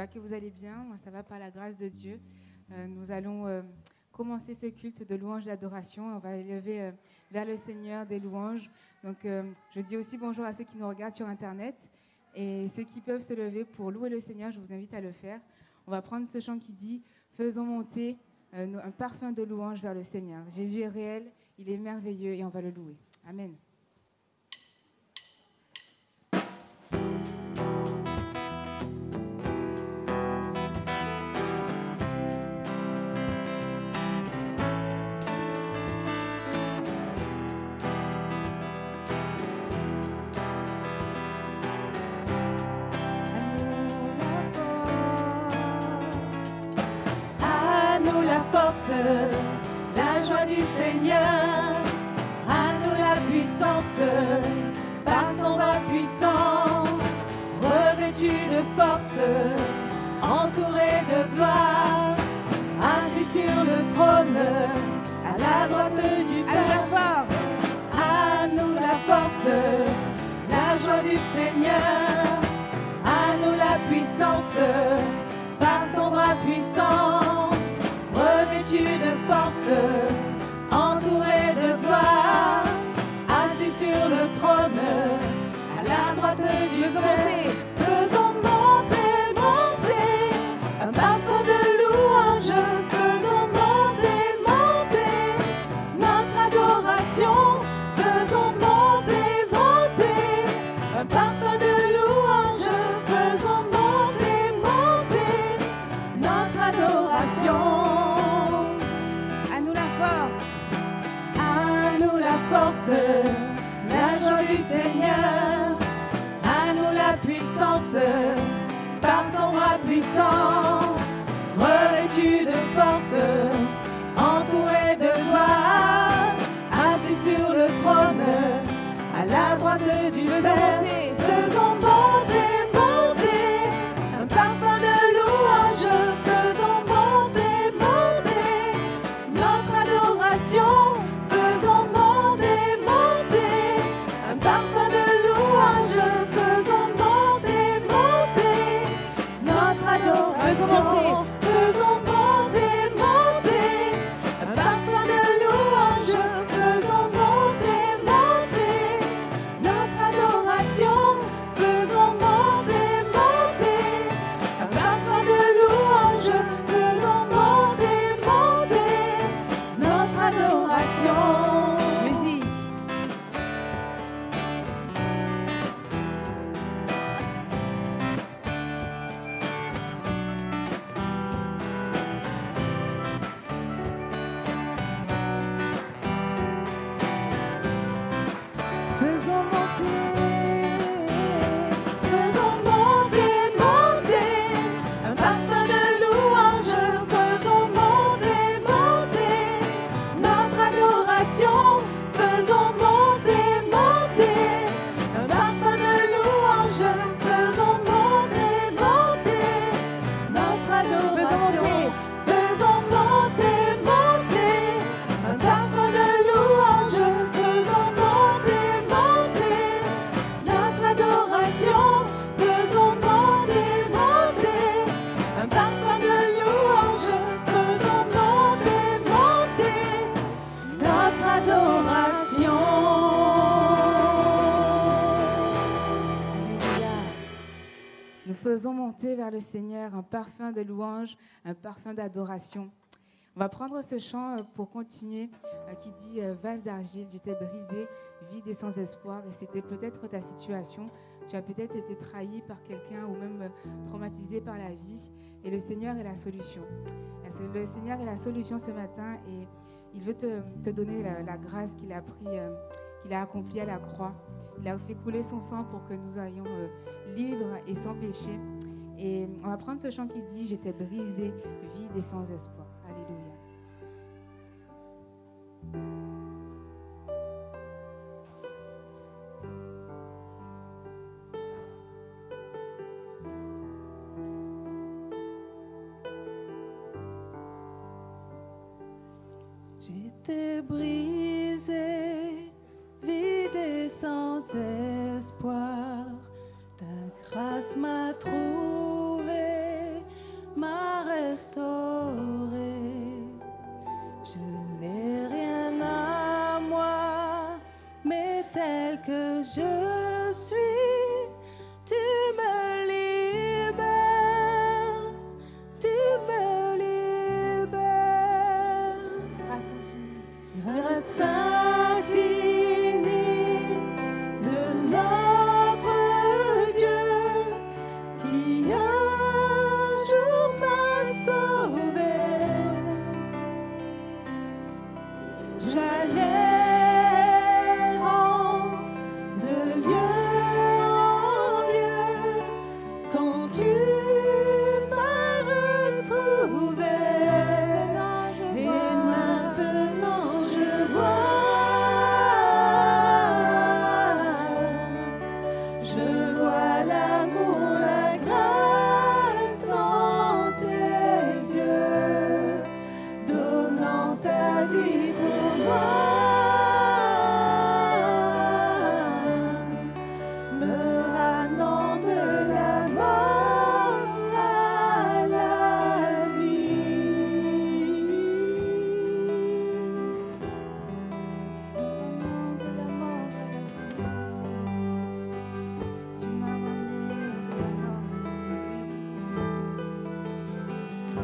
J'espère que vous allez bien. Moi, ça va par la grâce de Dieu. Nous allons commencer ce culte de louange d'adoration. On va élever vers le Seigneur des louanges. Donc, je dis aussi bonjour à ceux qui nous regardent sur Internet et ceux qui peuvent se lever pour louer le Seigneur. Je vous invite à le faire. On va prendre ce chant qui dit « Faisons monter un parfum de louange vers le Seigneur ». Jésus est réel, il est merveilleux et on va le louer. Amen. La joie du Seigneur, à nous la puissance, par son bras puissant, revêtu de force, entouré de gloire, assis sur le trône, à la droite du Père. À nous la force, la joie du Seigneur, à nous la puissance, par son bras puissant, revêtu de force, entouré de gloire, assis sur le trône, à la droite du Père. Faisons monter, monter, un parfum de louange. Faisons monter, monter, notre adoration. Faisons monter, monter, un parfum de louange. Faisons monter, monter, notre adoration. Force, la joie du Seigneur, à nous la puissance, par son bras puissant, revêtu de force, entouré de gloire, assis sur le trône, à la droite du Père. Faisons monter, monter, un parfum de louange. Faisons monter, monter, notre adoration. Faisons monter, monter, un parfum de louange. Faisons monter, monter, notre adoration. Faisons monter, monter, un parfum de louange. Faisons monter, monter, notre adoration. Musique. Faisons monter vers le Seigneur un parfum de louange, un parfum d'adoration. On va prendre ce chant pour continuer, qui dit « Vase d'argile, j'étais brisé, vide et sans espoir ». Et c'était peut-être ta situation. Tu as peut-être été trahi par quelqu'un ou même traumatisé par la vie. Et le Seigneur est la solution. Le Seigneur est la solution ce matin et il veut te donner la grâce qu'il a pris, qu'il a accomplie à la croix. Il a fait couler son sang pour que nous soyons libres et sans péché. Et on va prendre ce chant qui dit « J'étais brisé, vide et sans espoir ». Alléluia. J'étais brisé, vide et sans espoir. Ta grâce m'a trouvé, restauré. Je n'ai rien à moi, mais tel que je suis, tu me libères, tu me libères. Grâce infinie. Grâce infinie de notre Dieu qui un jour m'a sauvé. J'allais de lieu en lieu quand tu m'as retrouvé. Et maintenant je vois l'amour, la grâce dans tes yeux, donnant ta vie pour moi, me ramenant de la mort à la vie. Tu m'as ramené de la mort.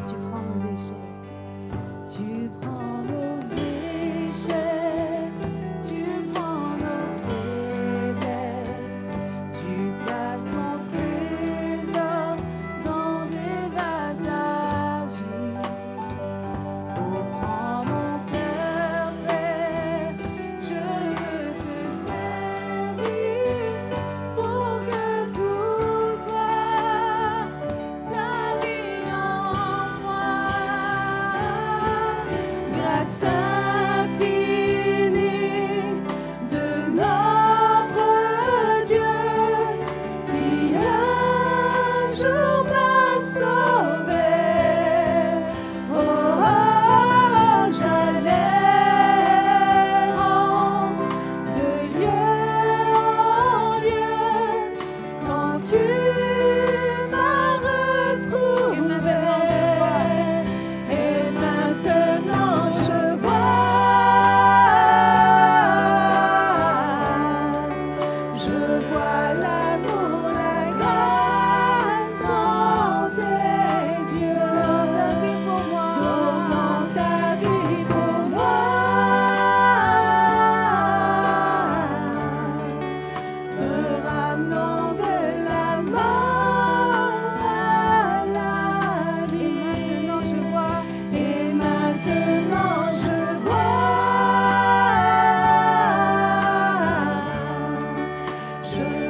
Tu prends nos échecs. Tu prends nos échecs, tu prends nos faiblesses, tu places ton trésor dans des vases d'argile. Oh, prends mon cœur, Père, je veux te servir pour que tout soit ta vie en moi. Grâce infinie de notre Dieu qui un jour m'a sauvé. Oh, oh, j'allais de lieu en lieu quand tu m'as retrouvé. Et maintenant je vois l'amour, la grâce dans tes yeux, donnant ta vie pour moi, me ramenant de la mort à la vie. Et maintenant je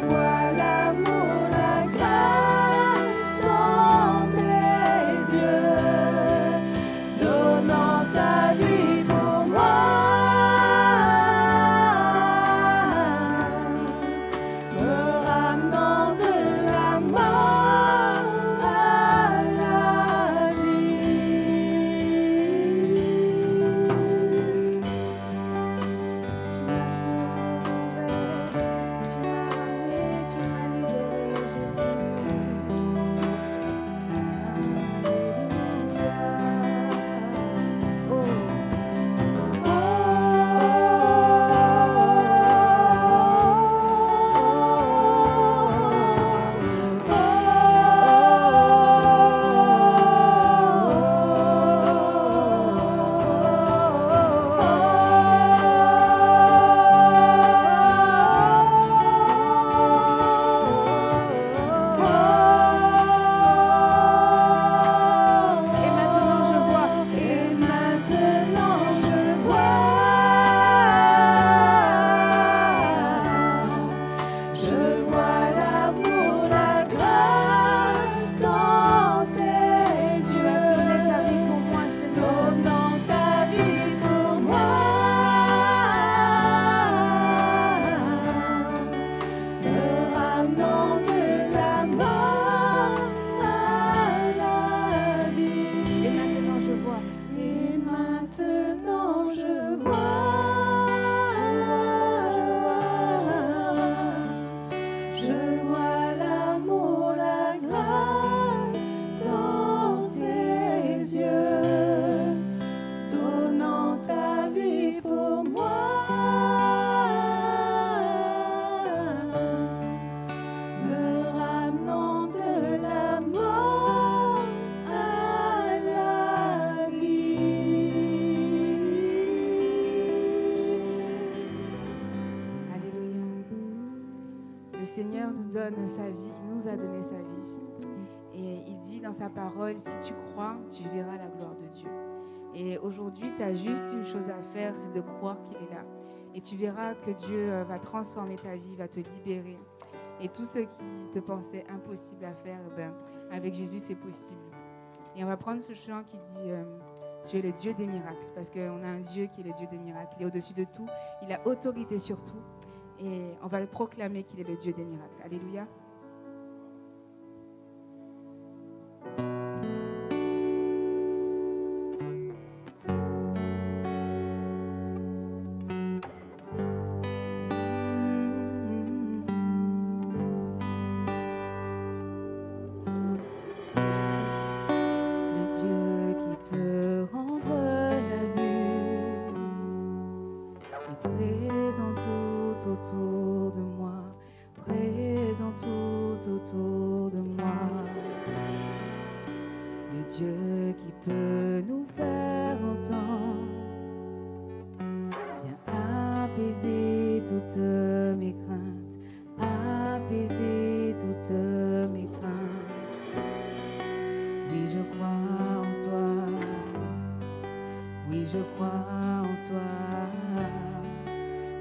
vois l'amour, la grâce dans tes yeux, donnant ta vie pour moi, me ramenant de la mort à la vie. Tu m'as sauvé, tu m'as ramené Le Seigneur nous donne sa vie, il nous a donné sa vie. Et il dit dans sa parole, si tu crois, tu verras la gloire de Dieu. Et aujourd'hui, tu as juste une chose à faire, c'est de croire qu'il est là. Et tu verras que Dieu va transformer ta vie, va te libérer. Et tout ce qui te pensait impossible à faire, avec Jésus, c'est possible. Et on va prendre ce chant qui dit tu es le Dieu des miracles, parce qu'on a un Dieu qui est le Dieu des miracles. Il est au-dessus de tout, il a autorité sur tout. Et on va proclamer qu'il est le Dieu des miracles. Alléluia. Autour de moi, présent tout autour de moi, le Dieu qui peut nous faire entendre, viens apaiser toutes mes craintes, apaiser toutes mes craintes. Oui, je crois en toi, oui, je crois en toi.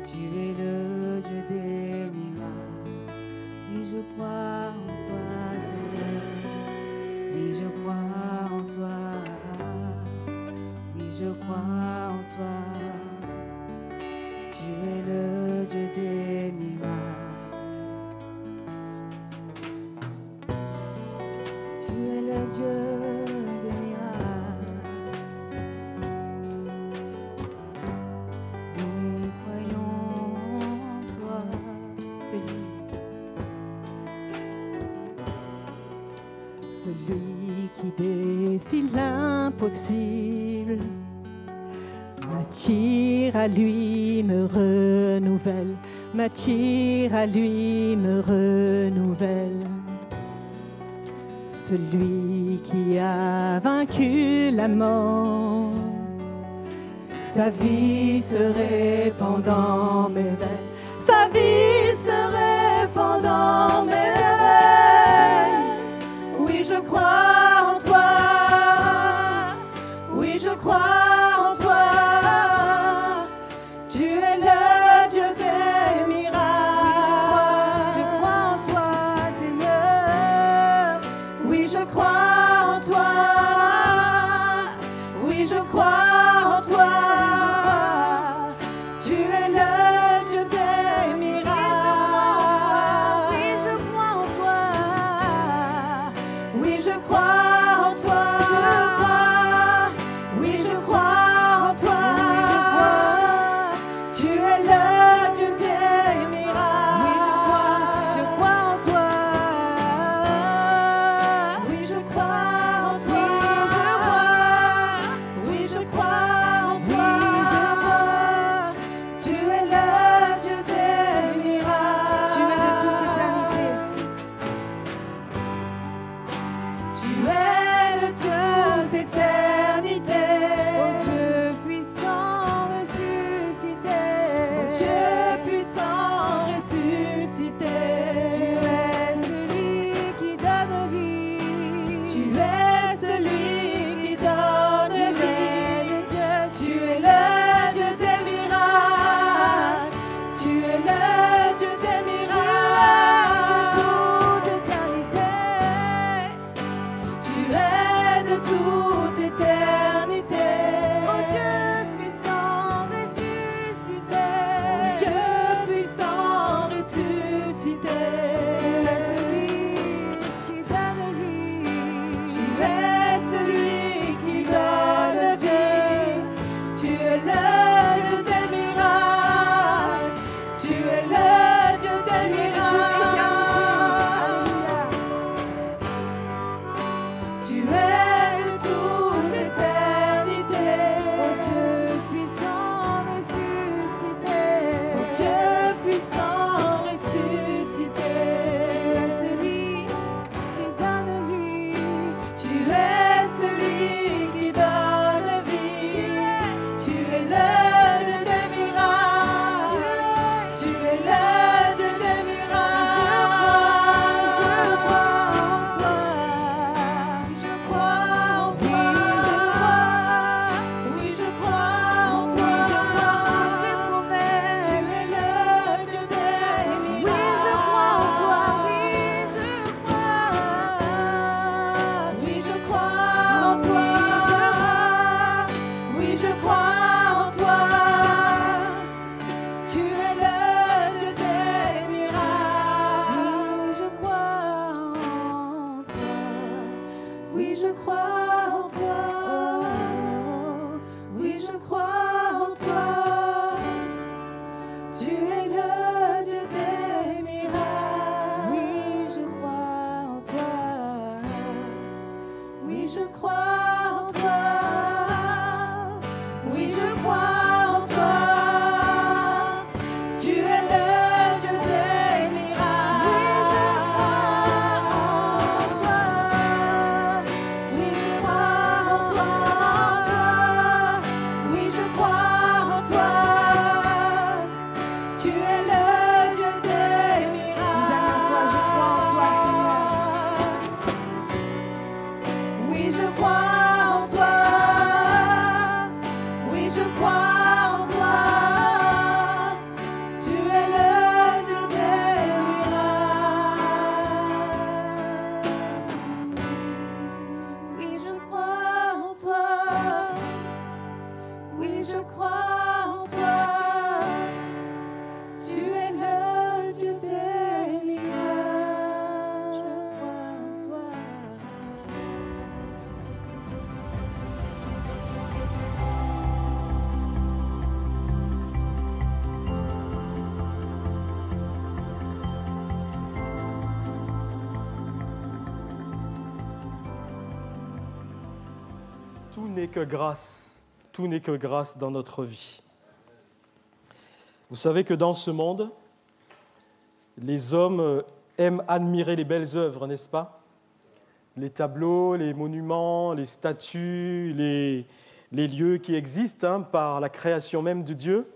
Tu es le Dieu des miracles. Oui, je crois en toi, Seigneur. Oui, je crois en toi. Oui, je crois en toi. Tu es le Dieu des miracles. Tu es le Dieu des miracles. Nous croyons en toi, celui qui défie l'impossible, m'attire à lui, me renouvelle, m'attire à lui, me renouvelle. Celui qui a vaincu la mort, sa vie se répand dans mes veines, sa vie se répand dans mes veines. Oui, je crois en toi, oui, je crois en toi. Tu es le Dieu des miracles. Je crois en toi, Seigneur. Oui, je crois en toi. Oui, je crois en toi. Tu es le Dieu des miracles. tout n'est que grâce. Tout n'est que grâce dans notre vie. Vous savez que dans ce monde, les hommes aiment admirer les belles œuvres, n'est-ce pas? Les tableaux, les monuments, les statues, les lieux qui existent par la création même de Dieu.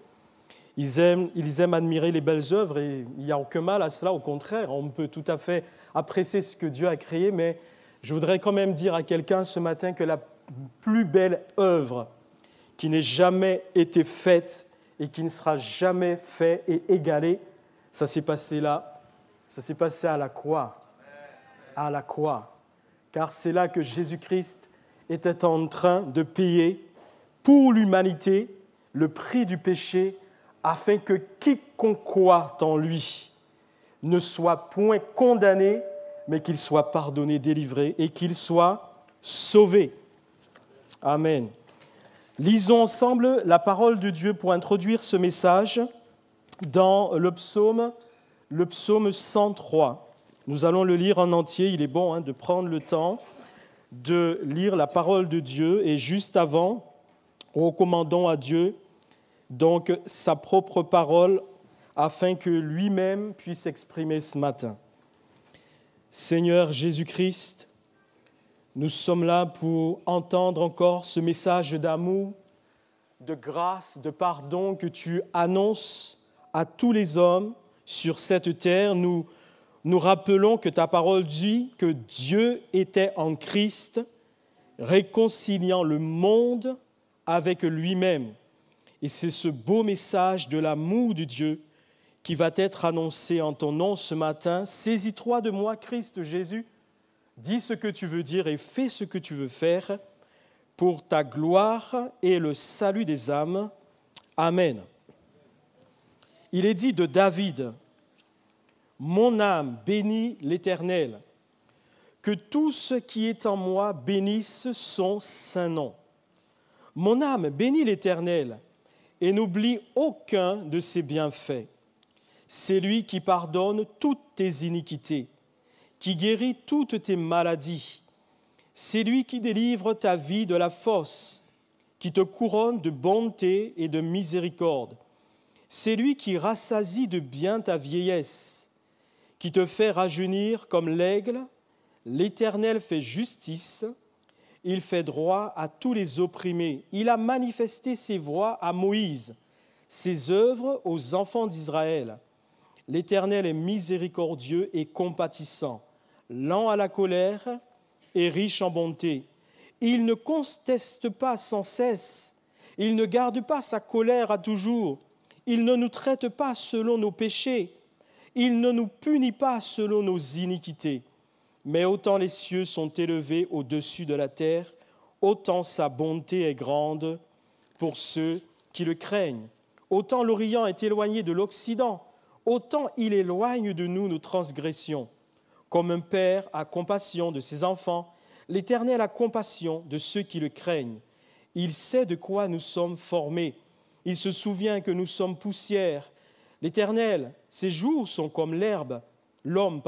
Ils aiment admirer les belles œuvres et il n'y a aucun mal à cela. Au contraire, on peut tout à fait apprécier ce que Dieu a créé, mais je voudrais quand même dire à quelqu'un ce matin que la plus belle œuvre qui n'ait jamais été faite et qui ne sera jamais faite et égalée, ça s'est passé là, ça s'est passé à la croix. À la croix. Car c'est là que Jésus-Christ était en train de payer pour l'humanité le prix du péché, afin que quiconque croit en lui ne soit point condamné, mais qu'il soit pardonné, délivré et qu'il soit sauvé. Amen. Lisons ensemble la parole de Dieu pour introduire ce message dans le psaume 103. Nous allons le lire en entier. Il est bon de prendre le temps de lire la parole de Dieu. Et juste avant, recommandons à Dieu donc sa propre parole afin que lui-même puisse exprimer ce matin. Seigneur Jésus-Christ, nous sommes là pour entendre encore ce message d'amour, de grâce, de pardon que tu annonces à tous les hommes sur cette terre. Nous rappelons que ta parole dit que Dieu était en Christ, réconciliant le monde avec lui-même. Et c'est ce beau message de l'amour de Dieu qui va être annoncé en ton nom ce matin. Saisis-toi de moi, Christ Jésus. Dis ce que tu veux dire et fais ce que tu veux faire pour ta gloire et le salut des âmes. Amen. Il est dit de David, « Mon âme bénit l'Éternel, que tout ce qui est en moi bénisse son saint nom. Mon âme bénit l'Éternel, et n'oublie aucun de ses bienfaits. C'est lui qui pardonne toutes tes iniquités, qui guérit toutes tes maladies. C'est lui qui délivre ta vie de la fosse, qui te couronne de bonté et de miséricorde. C'est lui qui rassasie de bien ta vieillesse, qui te fait rajeunir comme l'aigle. L'Éternel fait justice. Il fait droit à tous les opprimés. Il a manifesté ses voies à Moïse, ses œuvres aux enfants d'Israël. L'Éternel est miséricordieux et compatissant, lent à la colère et riche en bonté. Il ne conteste pas sans cesse. Il ne garde pas sa colère à toujours. Il ne nous traite pas selon nos péchés. Il ne nous punit pas selon nos iniquités. Mais autant les cieux sont élevés au-dessus de la terre, autant sa bonté est grande pour ceux qui le craignent. Autant l'Orient est éloigné de l'Occident, autant il éloigne de nous nos transgressions. Comme un père a compassion de ses enfants, l'Éternel a compassion de ceux qui le craignent. Il sait de quoi nous sommes formés. Il se souvient que nous sommes poussière. L'Éternel, ses jours sont comme l'herbe. L'homme.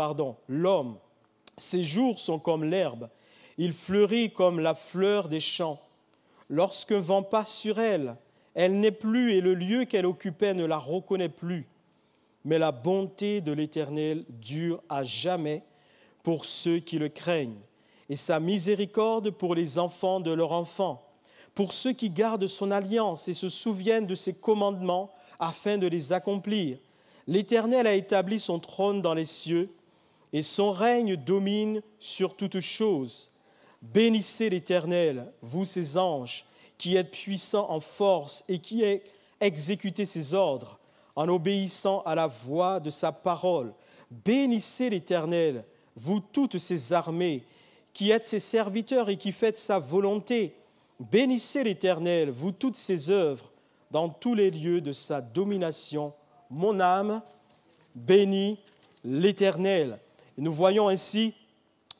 Ses jours sont comme l'herbe, il fleurit comme la fleur des champs. Lorsqu'un vent passe sur elle, elle n'est plus et le lieu qu'elle occupait ne la reconnaît plus. Mais la bonté de l'Éternel dure à jamais pour ceux qui le craignent, et sa miséricorde pour les enfants de leurs enfants, pour ceux qui gardent son alliance et se souviennent de ses commandements afin de les accomplir. L'Éternel a établi son trône dans les cieux, et son règne domine sur toutes choses. Bénissez l'Éternel, vous ses anges, qui êtes puissants en force et qui exécutez ses ordres en obéissant à la voix de sa parole. Bénissez l'Éternel, vous toutes ses armées, qui êtes ses serviteurs et qui faites sa volonté. Bénissez l'Éternel, vous toutes ses œuvres, dans tous les lieux de sa domination. Mon âme bénit l'Éternel. Et nous voyons ainsi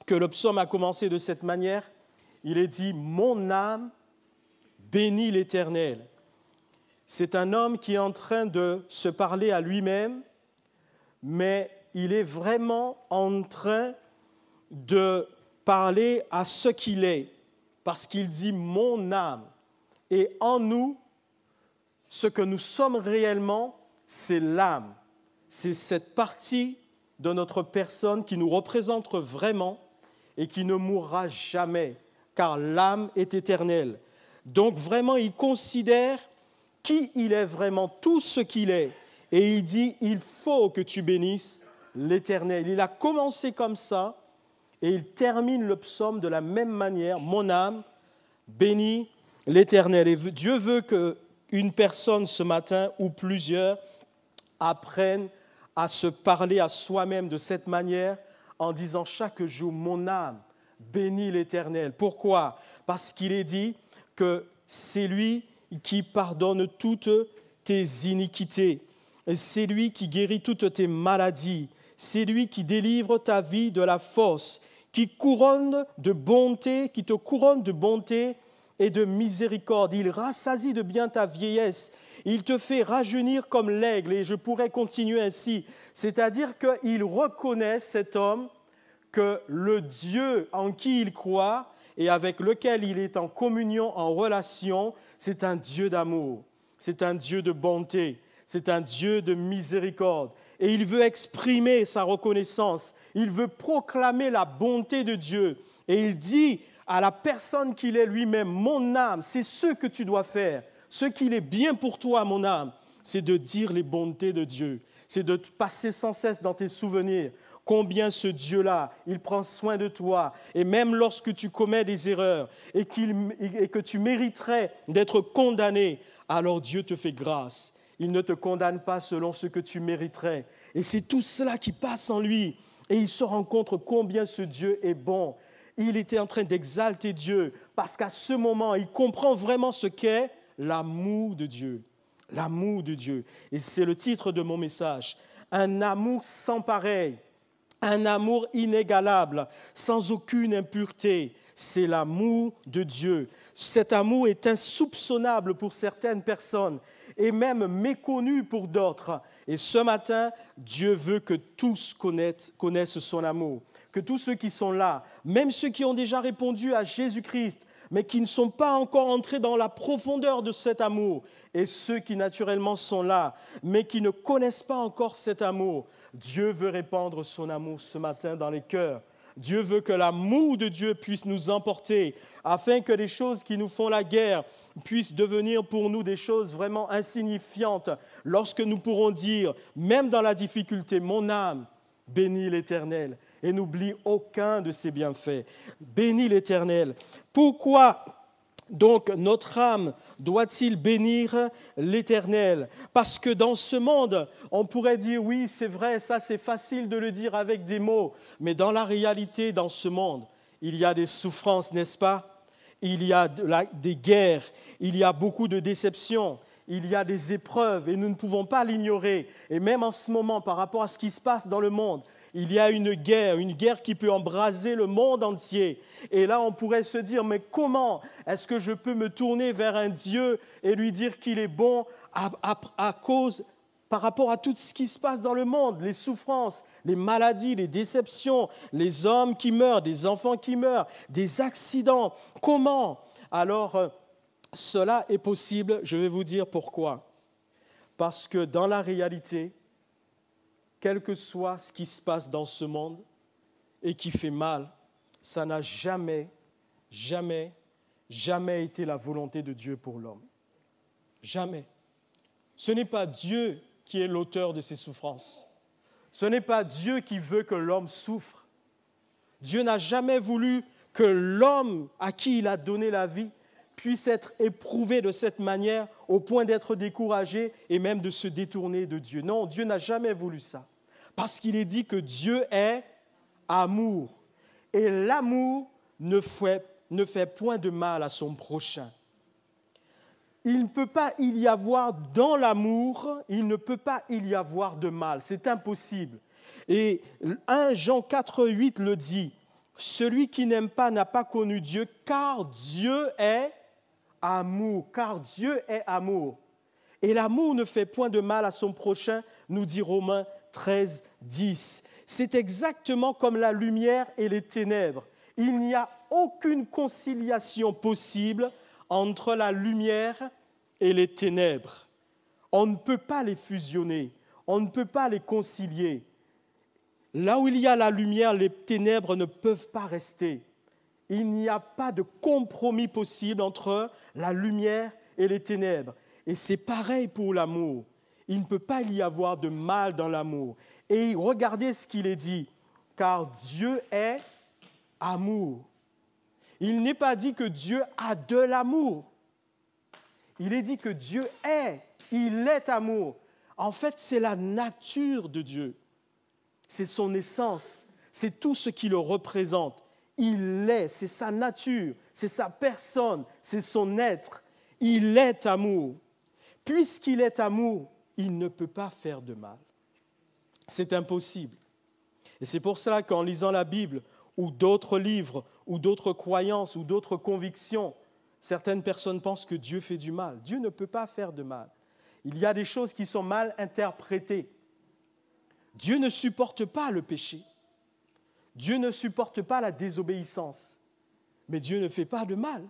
que le psaume a commencé de cette manière. Il est dit « Mon âme bénit l'Éternel ». C'est un homme qui est en train de se parler à lui-même, mais il est vraiment en train de parler à ce qu'il est. parce qu'il dit « mon âme ». Et en nous, ce que nous sommes réellement, c'est l'âme. C'est cette partie de notre personne qui nous représente vraiment et qui ne mourra jamais, car l'âme est éternelle. Donc vraiment, il considère qui il est vraiment, tout ce qu'il est. Et il dit, il faut que tu bénisses l'Éternel. Il a commencé comme ça et il termine le psaume de la même manière. Mon âme bénit l'Éternel. Et Dieu veut qu'une personne ce matin ou plusieurs apprennent à se parler à soi-même de cette manière en disant chaque jour, mon âme bénit l'Éternel. Pourquoi? Parce qu'il est dit que c'est lui qui pardonne toutes tes iniquités. C'est lui qui guérit toutes tes maladies. C'est lui qui délivre ta vie de la fosse, qui te couronne de bonté et de miséricorde. Il rassasie de bien ta vieillesse. Il te fait rajeunir comme l'aigle. Et je pourrais continuer ainsi. C'est-à-dire qu'il reconnaît, cet homme, que le Dieu en qui il croit et avec lequel il est en communion, en relation, c'est un Dieu d'amour, c'est un Dieu de bonté, c'est un Dieu de miséricorde. Et il veut exprimer sa reconnaissance, il veut proclamer la bonté de Dieu. Et il dit à la personne qu'il est lui-même, mon âme, c'est ce que tu dois faire. Ce qu'il est bien pour toi, mon âme, c'est de dire les bontés de Dieu, c'est de passer sans cesse dans tes souvenirs combien ce Dieu-là, il prend soin de toi. Et même lorsque tu commets des erreurs et que tu mériterais d'être condamné, alors Dieu te fait grâce. Il ne te condamne pas selon ce que tu mériterais. Et c'est tout cela qui passe en lui. Et il se rend compte combien ce Dieu est bon. Il était en train d'exalter Dieu parce qu'à ce moment, il comprend vraiment ce qu'est l'amour de Dieu. L'amour de Dieu. Et c'est le titre de mon message. Un amour sans pareil. Un amour inégalable, sans aucune impureté. C'est l'amour de Dieu. Cet amour est insoupçonnable pour certaines personnes et même méconnu pour d'autres. Et ce matin, Dieu veut que tous connaissent son amour. Que tous ceux qui sont là, même ceux qui ont déjà répondu à Jésus-Christ, mais qui ne sont pas encore entrés dans la profondeur de cet amour, et ceux qui naturellement sont là, mais qui ne connaissent pas encore cet amour, Dieu veut répandre son amour ce matin dans les cœurs. Dieu veut que l'amour de Dieu puisse nous emporter, afin que les choses qui nous font la guerre puissent devenir pour nous des choses vraiment insignifiantes, lorsque nous pourrons dire, même dans la difficulté, mon âme bénit l'Éternel. Et n'oublie aucun de ses bienfaits. Bénis l'Éternel. Pourquoi donc notre âme doit-il bénir l'Éternel? Parce que dans ce monde, on pourrait dire, oui, c'est vrai, ça c'est facile de le dire avec des mots, mais dans la réalité, dans ce monde, il y a des souffrances, n'est-ce pas? Il y a des guerres, il y a beaucoup de déceptions, il y a des épreuves et nous ne pouvons pas l'ignorer. Et même en ce moment, par rapport à ce qui se passe dans le monde, il y a une guerre qui peut embraser le monde entier. Et là, on pourrait se dire, mais comment est-ce que je peux me tourner vers un Dieu et lui dire qu'il est bon par rapport à tout ce qui se passe dans le monde, les souffrances, les maladies, les déceptions, les hommes qui meurent, des enfants qui meurent, des accidents. Comment? Alors, cela est possible, je vais vous dire pourquoi. Parce que dans la réalité, quel que soit ce qui se passe dans ce monde et qui fait mal, ça n'a jamais été la volonté de Dieu pour l'homme. Jamais. Ce n'est pas Dieu qui est l'auteur de ces souffrances. Ce n'est pas Dieu qui veut que l'homme souffre. Dieu n'a jamais voulu que l'homme à qui il a donné la vie puisse être éprouvé de cette manière au point d'être découragé et même de se détourner de Dieu. Non, Dieu n'a jamais voulu ça. Parce qu'il est dit que Dieu est amour. Et l'amour ne fait point de mal à son prochain. Il ne peut pas y avoir dans l'amour, il ne peut pas y avoir de mal. C'est impossible. Et 1 Jean 4,8 le dit, « Celui qui n'aime pas n'a pas connu Dieu, car Dieu est amour. » Car Dieu est amour. Et l'amour ne fait point de mal à son prochain, nous dit Romains 13, 10. C'est exactement comme la lumière et les ténèbres. Il n'y a aucune conciliation possible entre la lumière et les ténèbres. On ne peut pas les fusionner, on ne peut pas les concilier. Là où il y a la lumière, les ténèbres ne peuvent pas rester. Il n'y a pas de compromis possible entre la lumière et les ténèbres. Et c'est pareil pour l'amour. Il ne peut pas y avoir de mal dans l'amour. Et regardez ce qu'il est dit, car Dieu est amour. Il n'est pas dit que Dieu a de l'amour. Il est dit que Dieu est, il est amour. En fait, c'est la nature de Dieu. C'est son essence, c'est tout ce qui le représente. Il est, c'est sa nature, c'est sa personne, c'est son être. Il est amour. Puisqu'il est amour, il ne peut pas faire de mal. C'est impossible. Et c'est pour cela qu'en lisant la Bible, ou d'autres livres, ou d'autres croyances, ou d'autres convictions, certaines personnes pensent que Dieu fait du mal. Dieu ne peut pas faire de mal. Il y a des choses qui sont mal interprétées. Dieu ne supporte pas le péché. Dieu ne supporte pas la désobéissance. Mais Dieu ne fait pas de mal.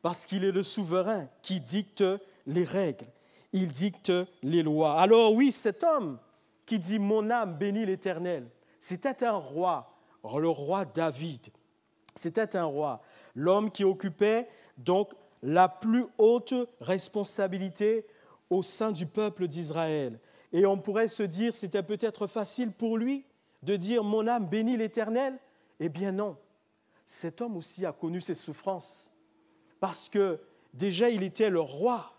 Parce qu'il est le souverain qui dicte les règles. Il dicte les lois. Alors oui, cet homme qui dit « Mon âme bénit l'Éternel », c'était un roi, le roi David. C'était un roi, l'homme qui occupait donc la plus haute responsabilité au sein du peuple d'Israël. Et on pourrait se dire, c'était peut-être facile pour lui de dire « Mon âme bénit l'Éternel ». Eh bien non, cet homme aussi a connu ses souffrances. Parce que déjà, il était le roi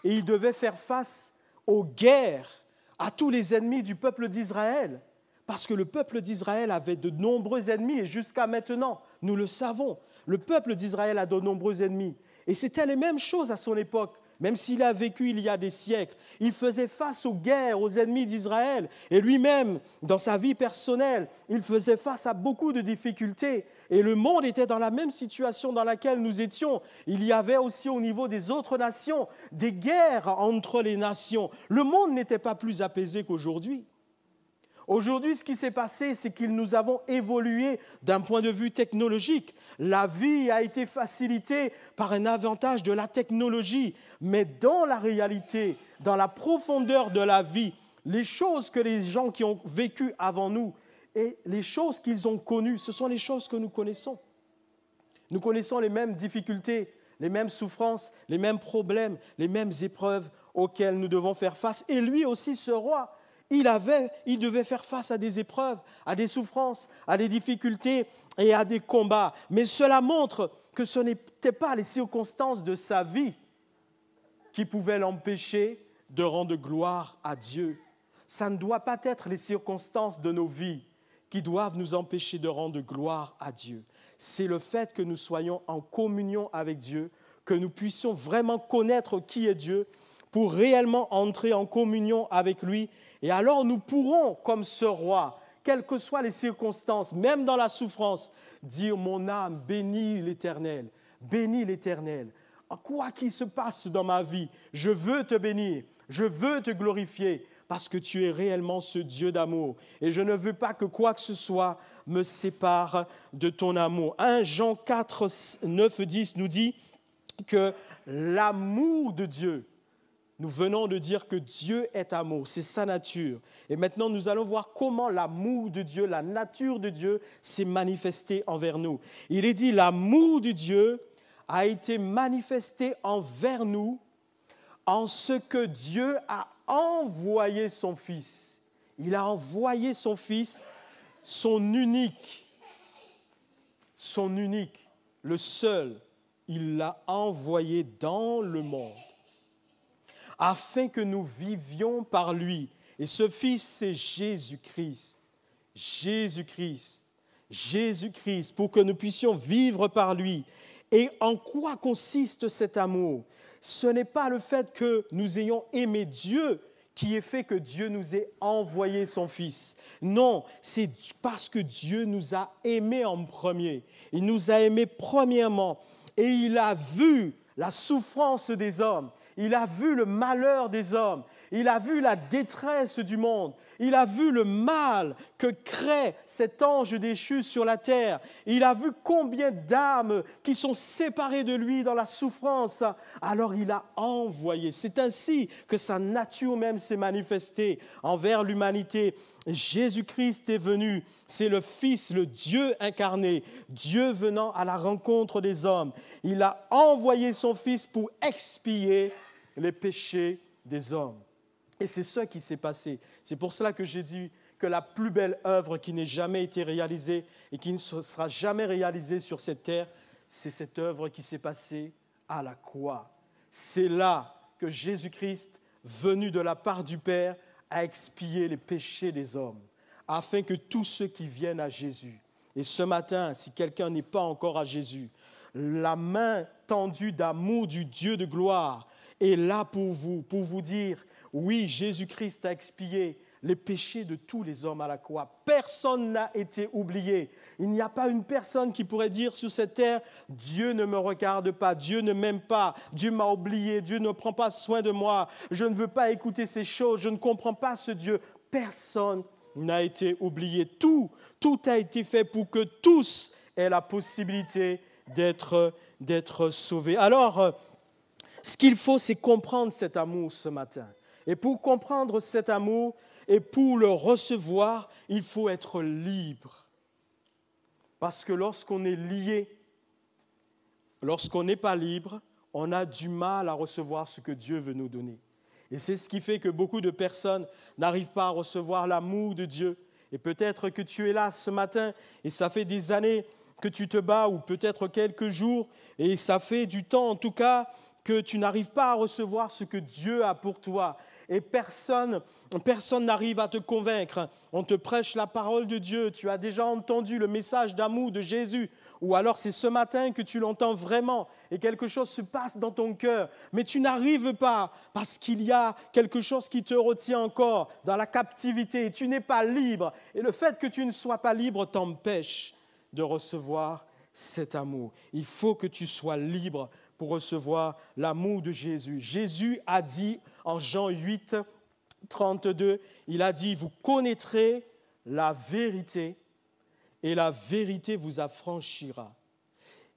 et il devait faire face aux guerres, à tous les ennemis du peuple d'Israël. Parce que le peuple d'Israël avait de nombreux ennemis et jusqu'à maintenant, nous le savons, le peuple d'Israël a de nombreux ennemis. Et c'était les mêmes choses à son époque. Même s'il a vécu il y a des siècles, il faisait face aux guerres, aux ennemis d'Israël. Et lui-même, dans sa vie personnelle, il faisait face à beaucoup de difficultés. Et le monde était dans la même situation dans laquelle nous étions. Il y avait aussi au niveau des autres nations des guerres entre les nations. Le monde n'était pas plus apaisé qu'aujourd'hui. Aujourd'hui, ce qui s'est passé, c'est que nous avons évolué d'un point de vue technologique. La vie a été facilitée par un avantage de la technologie. Mais dans la réalité, dans la profondeur de la vie, les choses que les gens qui ont vécu avant nous et les choses qu'ils ont connues, ce sont les choses que nous connaissons. Nous connaissons les mêmes difficultés, les mêmes souffrances, les mêmes problèmes, les mêmes épreuves auxquelles nous devons faire face. Et lui aussi, ce roi, il devait faire face à des épreuves, à des souffrances, à des difficultés et à des combats. Mais cela montre que ce n'étaient pas les circonstances de sa vie qui pouvaient l'empêcher de rendre gloire à Dieu. Ça ne doit pas être les circonstances de nos vies qui doivent nous empêcher de rendre gloire à Dieu. C'est le fait que nous soyons en communion avec Dieu, que nous puissions vraiment connaître qui est Dieu, pour réellement entrer en communion avec lui. Et alors nous pourrons, comme ce roi, quelles que soient les circonstances, même dans la souffrance, dire « Mon âme bénit l'Éternel, bénis l'Éternel. Quoi qu'il se passe dans ma vie, je veux te bénir, je veux te glorifier, parce que tu es réellement ce Dieu d'amour. Et je ne veux pas que quoi que ce soit me sépare de ton amour. 1 Jean 4, 9, 10 nous dit que l'amour de Dieu, nous venons de dire que Dieu est amour, c'est sa nature. Et maintenant, nous allons voir comment l'amour de Dieu, la nature de Dieu s'est manifestée envers nous. Il est dit, l'amour de Dieu a été manifesté envers nous en ce que Dieu a envoyé son Fils. Il a envoyé son Fils, son unique, le seul. Il l'a envoyé dans le monde, afin que nous vivions par lui. Et ce Fils, c'est Jésus-Christ. Jésus-Christ, pour que nous puissions vivre par lui. Et en quoi consiste cet amour? Ce n'est pas le fait que nous ayons aimé Dieu qui ait fait que Dieu nous ait envoyé son Fils. Non, c'est parce que Dieu nous a aimés en premier. Il nous a aimés premièrement. Et il a vu la souffrance des hommes. Il a vu le malheur des hommes. Il a vu la détresse du monde. Il a vu le mal que crée cet ange déchu sur la terre. Il a vu combien d'âmes qui sont séparées de lui dans la souffrance. Alors il a envoyé. C'est ainsi que sa nature même s'est manifestée envers l'humanité. Jésus-Christ est venu. C'est le Fils, le Dieu incarné, Dieu venant à la rencontre des hommes. Il a envoyé son Fils pour expier les péchés des hommes. Et c'est ce qui s'est passé. C'est pour cela que j'ai dit que la plus belle œuvre qui n'ait jamais été réalisée et qui ne sera jamais réalisée sur cette terre, c'est cette œuvre qui s'est passée à la croix. C'est là que Jésus-Christ, venu de la part du Père, a expié les péchés des hommes, afin que tous ceux qui viennent à Jésus, et ce matin, si quelqu'un n'est pas encore à Jésus, la main tendue d'amour du Dieu de gloire est là pour vous dire, oui, Jésus-Christ a expié les péchés de tous les hommes à la croix. Personne n'a été oublié. Il n'y a pas une personne qui pourrait dire sur cette terre, Dieu ne me regarde pas, Dieu ne m'aime pas, Dieu m'a oublié, Dieu ne prend pas soin de moi, je ne veux pas écouter ces choses, je ne comprends pas ce Dieu. Personne n'a été oublié. Tout a été fait pour que tous aient la possibilité d'être sauvés. Alors, ce qu'il faut, c'est comprendre cet amour ce matin. Et pour comprendre cet amour et pour le recevoir, il faut être libre. Parce que lorsqu'on est lié, lorsqu'on n'est pas libre, on a du mal à recevoir ce que Dieu veut nous donner. Et c'est ce qui fait que beaucoup de personnes n'arrivent pas à recevoir l'amour de Dieu. Et peut-être que tu es là ce matin et ça fait des années que tu te bats ou peut-être quelques jours et ça fait du temps en tout cas que tu n'arrives pas à recevoir ce que Dieu a pour toi. Et personne n'arrive à te convaincre. On te prêche la parole de Dieu, tu as déjà entendu le message d'amour de Jésus, ou alors c'est ce matin que tu l'entends vraiment et quelque chose se passe dans ton cœur, mais tu n'arrives pas parce qu'il y a quelque chose qui te retient encore dans la captivité et tu n'es pas libre. Et le fait que tu ne sois pas libre t'empêche de recevoir cet amour. Il faut que tu sois libre pour recevoir l'amour de Jésus. Jésus a dit en Jean 8, 32, il a dit, vous connaîtrez la vérité et la vérité vous affranchira.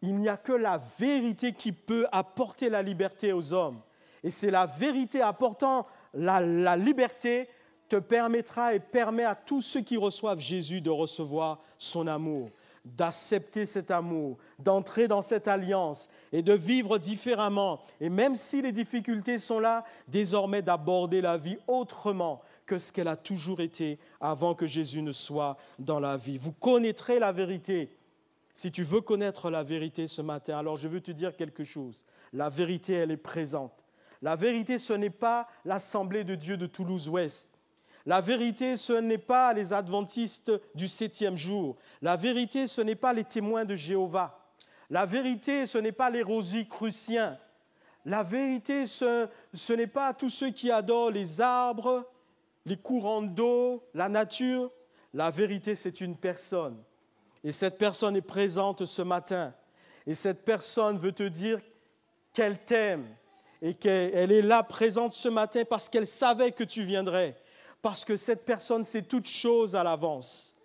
Il n'y a que la vérité qui peut apporter la liberté aux hommes. Et c'est la vérité apportant la liberté te permettra et permet à tous ceux qui reçoivent Jésus de recevoir son amour, d'accepter cet amour, d'entrer dans cette alliance et de vivre différemment. Et même si les difficultés sont là, désormais d'aborder la vie autrement que ce qu'elle a toujours été avant que Jésus ne soit dans la vie. Vous connaîtrez la vérité. Si tu veux connaître la vérité ce matin, alors je veux te dire quelque chose. La vérité, elle est présente. La vérité, ce n'est pas l'Assemblée de Dieu de Toulouse-Ouest. La vérité, ce n'est pas les adventistes du 7e jour. La vérité, ce n'est pas les témoins de Jéhovah. La vérité, ce n'est pas les rosicruciens. La vérité, ce n'est pas tous ceux qui adorent les arbres, les courants d'eau, la nature. La vérité, c'est une personne. Et cette personne est présente ce matin. Et cette personne veut te dire qu'elle t'aime et qu'elle est là présente ce matin parce qu'elle savait que tu viendrais. Parce que cette personne sait toutes choses à l'avance.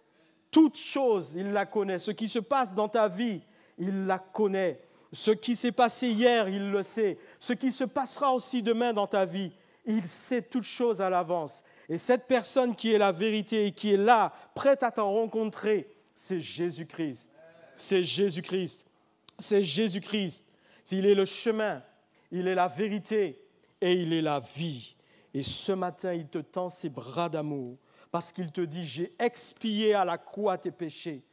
Toutes choses, il la connaît. Ce qui se passe dans ta vie, il la connaît. Ce qui s'est passé hier, il le sait. Ce qui se passera aussi demain dans ta vie, il sait toutes choses à l'avance. Et cette personne qui est la vérité et qui est là, prête à t'en rencontrer, c'est Jésus-Christ. C'est Jésus-Christ. C'est Jésus-Christ. Il est le chemin, il est la vérité et il est la vie. Et ce matin, il te tend ses bras d'amour parce qu'il te dit, j'ai expié à la croix tes péchés.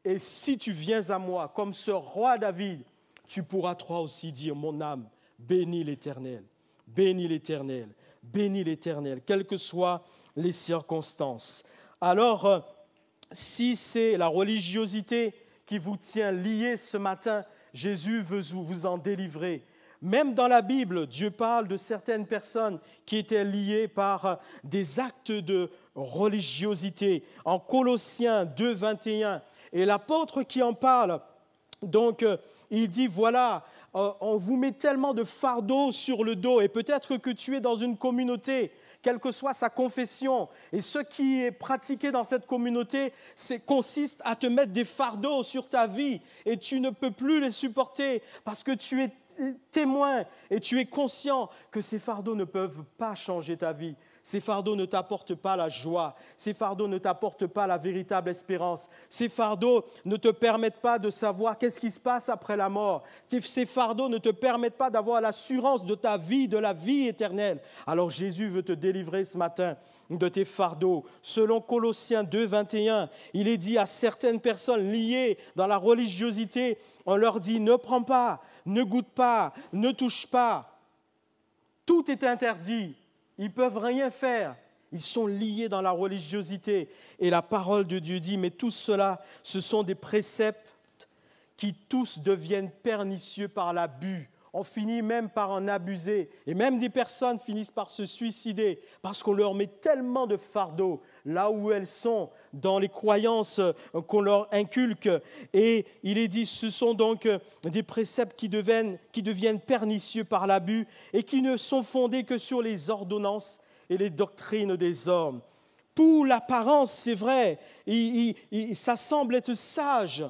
Et si tu viens à moi, comme ce roi David, tu pourras toi aussi dire, mon âme, bénis l'Éternel, bénis l'Éternel, bénis l'Éternel, quelles que soient les circonstances. Alors, si c'est la religiosité qui vous tient liés ce matin, Jésus veut vous en délivrer. Même dans la Bible, Dieu parle de certaines personnes qui étaient liées par des actes de religiosité. En Colossiens 2, 21, et l'apôtre qui en parle, donc il dit, voilà, on vous met tellement de fardeaux sur le dos, et peut-être que tu es dans une communauté quelle que soit sa confession. Et ce qui est pratiqué dans cette communauté, consiste à te mettre des fardeaux sur ta vie et tu ne peux plus les supporter parce que tu es témoin et tu es conscient que ces fardeaux ne peuvent pas changer ta vie. Ces fardeaux ne t'apportent pas la joie. Ces fardeaux ne t'apportent pas la véritable espérance. Ces fardeaux ne te permettent pas de savoir qu'est-ce qui se passe après la mort. Ces fardeaux ne te permettent pas d'avoir l'assurance de ta vie, de la vie éternelle. Alors Jésus veut te délivrer ce matin de tes fardeaux. Selon Colossiens 2, 21, il est dit à certaines personnes liées dans la religiosité, on leur dit « ne prends pas, ne goûte pas, ne touche pas ». Tout est interdit. Ils ne peuvent rien faire. Ils sont liés dans la religiosité. Et la parole de Dieu dit, mais tout cela, ce sont des préceptes qui tous deviennent pernicieux par l'abus. On finit même par en abuser. Et même des personnes finissent par se suicider parce qu'on leur met tellement de fardeaux là où elles sont, dans les croyances qu'on leur inculque. Et il est dit, ce sont donc des préceptes qui deviennent pernicieux par l'abus et qui ne sont fondés que sur les ordonnances et les doctrines des hommes. Pour l'apparence, c'est vrai, ça semble être sage,